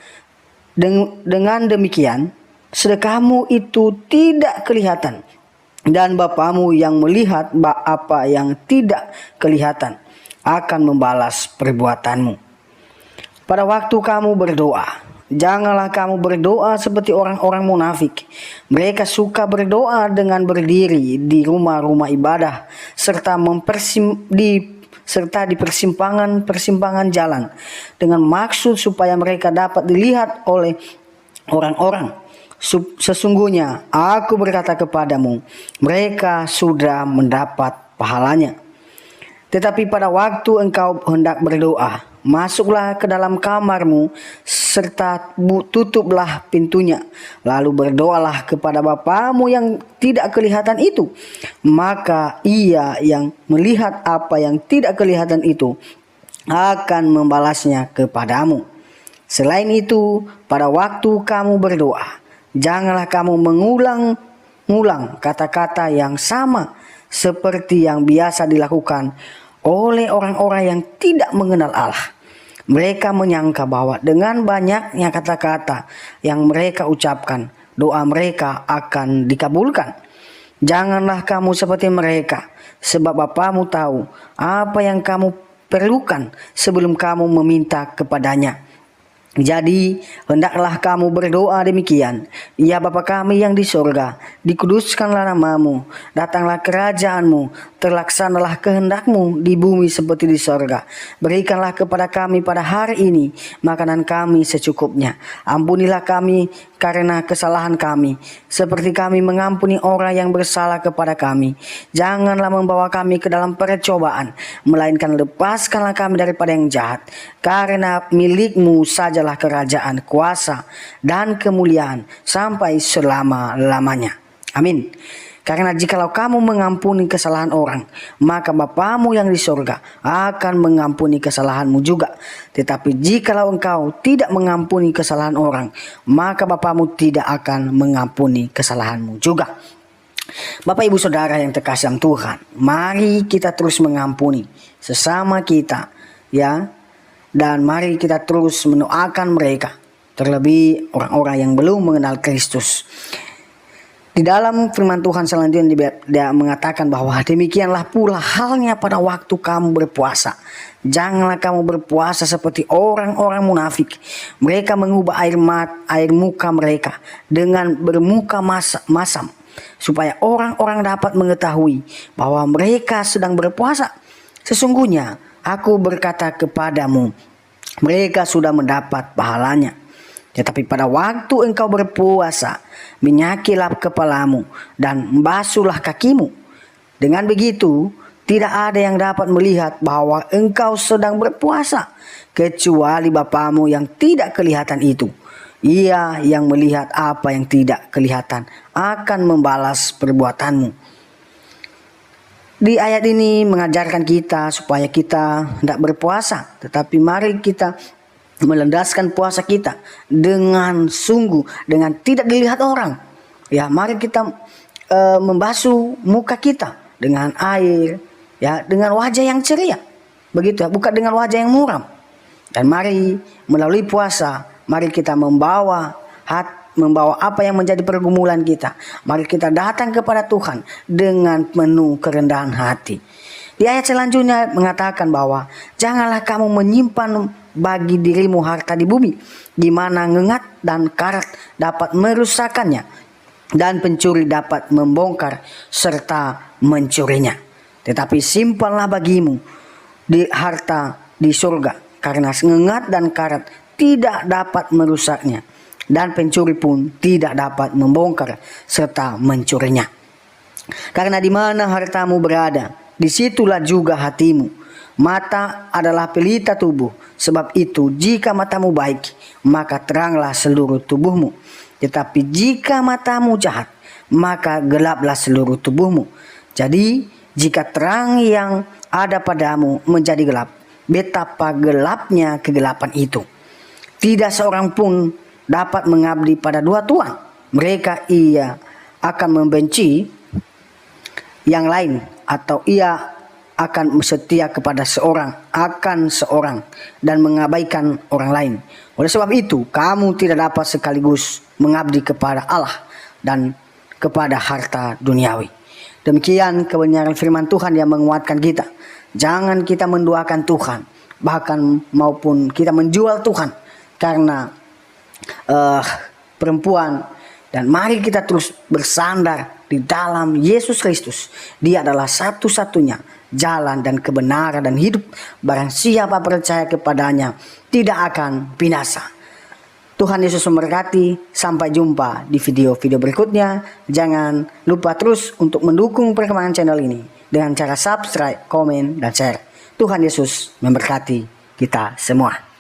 Dengan demikian, sedekahmu itu tidak kelihatan, dan Bapamu yang melihat apa yang tidak kelihatan akan membalas perbuatanmu. Pada waktu kamu berdoa, janganlah kamu berdoa seperti orang-orang munafik. Mereka suka berdoa dengan berdiri di rumah-rumah ibadah serta di persimpangan-persimpangan jalan dengan maksud supaya mereka dapat dilihat oleh orang-orang. Sesungguhnya aku berkata kepadamu, mereka sudah mendapat pahalanya. Tetapi pada waktu engkau hendak berdoa, masuklah ke dalam kamarmu serta tutuplah pintunya. Lalu berdoalah kepada Bapamu yang tidak kelihatan itu. Maka ia yang melihat apa yang tidak kelihatan itu akan membalasnya kepadamu. Selain itu, pada waktu kamu berdoa, janganlah kamu mengulang-ulang kata-kata yang sama seperti yang biasa dilakukan oleh orang-orang yang tidak mengenal Allah. Mereka menyangka bahwa dengan banyaknya kata-kata yang mereka ucapkan, doa mereka akan dikabulkan. Janganlah kamu seperti mereka, sebab Bapamu tahu apa yang kamu perlukan sebelum kamu meminta kepadanya. Jadi hendaklah kamu berdoa demikian, ya Bapa kami yang di sorga, dikuduskanlah namamu, datanglah kerajaanmu, terlaksanalah kehendakmu di bumi seperti di sorga. Berikanlah kepada kami pada hari ini makanan kami secukupnya. Ampunilah kami karena kesalahan kami, seperti kami mengampuni orang yang bersalah kepada kami. Janganlah membawa kami ke dalam percobaan, melainkan lepaskanlah kami daripada yang jahat. Karena milik-Mu sajalah kerajaan, kuasa, dan kemuliaan sampai selama-lamanya. Amin. Karena jikalau kamu mengampuni kesalahan orang, maka Bapamu yang di sorga akan mengampuni kesalahanmu juga. Tetapi jikalau engkau tidak mengampuni kesalahan orang, maka Bapamu tidak akan mengampuni kesalahanmu juga. Bapak Ibu Saudara yang terkasih dalam Tuhan, mari kita terus mengampuni sesama kita, ya. Dan mari kita terus mendoakan mereka, terlebih orang-orang yang belum mengenal Kristus. Di dalam firman Tuhan selanjutnya dia mengatakan bahwa demikianlah pula halnya pada waktu kamu berpuasa. Janganlah kamu berpuasa seperti orang-orang munafik. Mereka mengubah air muka mereka dengan bermuka masam, supaya orang-orang dapat mengetahui bahwa mereka sedang berpuasa. Sesungguhnya aku berkata kepadamu, mereka sudah mendapat pahalanya. Tetapi pada waktu engkau berpuasa, minyakilah kepalamu dan basuhlah kakimu. Dengan begitu, tidak ada yang dapat melihat bahwa engkau sedang berpuasa, kecuali Bapamu yang tidak kelihatan itu. Ia yang melihat apa yang tidak kelihatan akan membalas perbuatanmu. Di ayat ini mengajarkan kita supaya kita tidak berpuasa, tetapi mari kita melandaskan puasa kita dengan sungguh, dengan tidak dilihat orang. Ya, mari kita membasuh muka kita dengan air, ya, dengan wajah yang ceria, begitu ya, bukan dengan wajah yang muram. Dan mari melalui puasa, mari kita membawa membawa apa yang menjadi pergumulan kita. Mari kita datang kepada Tuhan dengan penuh kerendahan hati. Di ayat selanjutnya mengatakan bahwa janganlah kamu menyimpan bagi dirimu harta di bumi, di mana ngengat dan karat dapat merusakkannya, dan pencuri dapat membongkar serta mencurinya. Tetapi simpanlah bagimu di harta di surga, karena ngengat dan karat tidak dapat merusaknya, dan pencuri pun tidak dapat membongkar serta mencurinya. Karena di mana hartamu berada, disitulah juga hatimu. Mata adalah pelita tubuh, sebab itu jika matamu baik, maka teranglah seluruh tubuhmu. Tetapi jika matamu jahat, maka gelaplah seluruh tubuhmu. Jadi jika terang yang ada padamu menjadi gelap, betapa gelapnya kegelapan itu. Tidak seorang pun dapat mengabdi pada dua tuan. Mereka ia akan membenci yang lain, atau ia akan setia kepada seorang dan mengabaikan orang lain. Oleh sebab itu, kamu tidak dapat sekaligus mengabdi kepada Allah dan kepada harta duniawi. Demikian kebenaran firman Tuhan yang menguatkan kita. Jangan kita menduakan Tuhan, bahkan maupun kita menjual Tuhan karena perempuan. Dan mari kita terus bersandar di dalam Yesus Kristus. Dia adalah satu-satunya jalan dan kebenaran dan hidup. Barang siapa percaya kepadanya tidak akan binasa. Tuhan Yesus memberkati. Sampai jumpa di video-video berikutnya. Jangan lupa terus untuk mendukung perkembangan channel ini dengan cara subscribe, komen, dan share. Tuhan Yesus memberkati kita semua.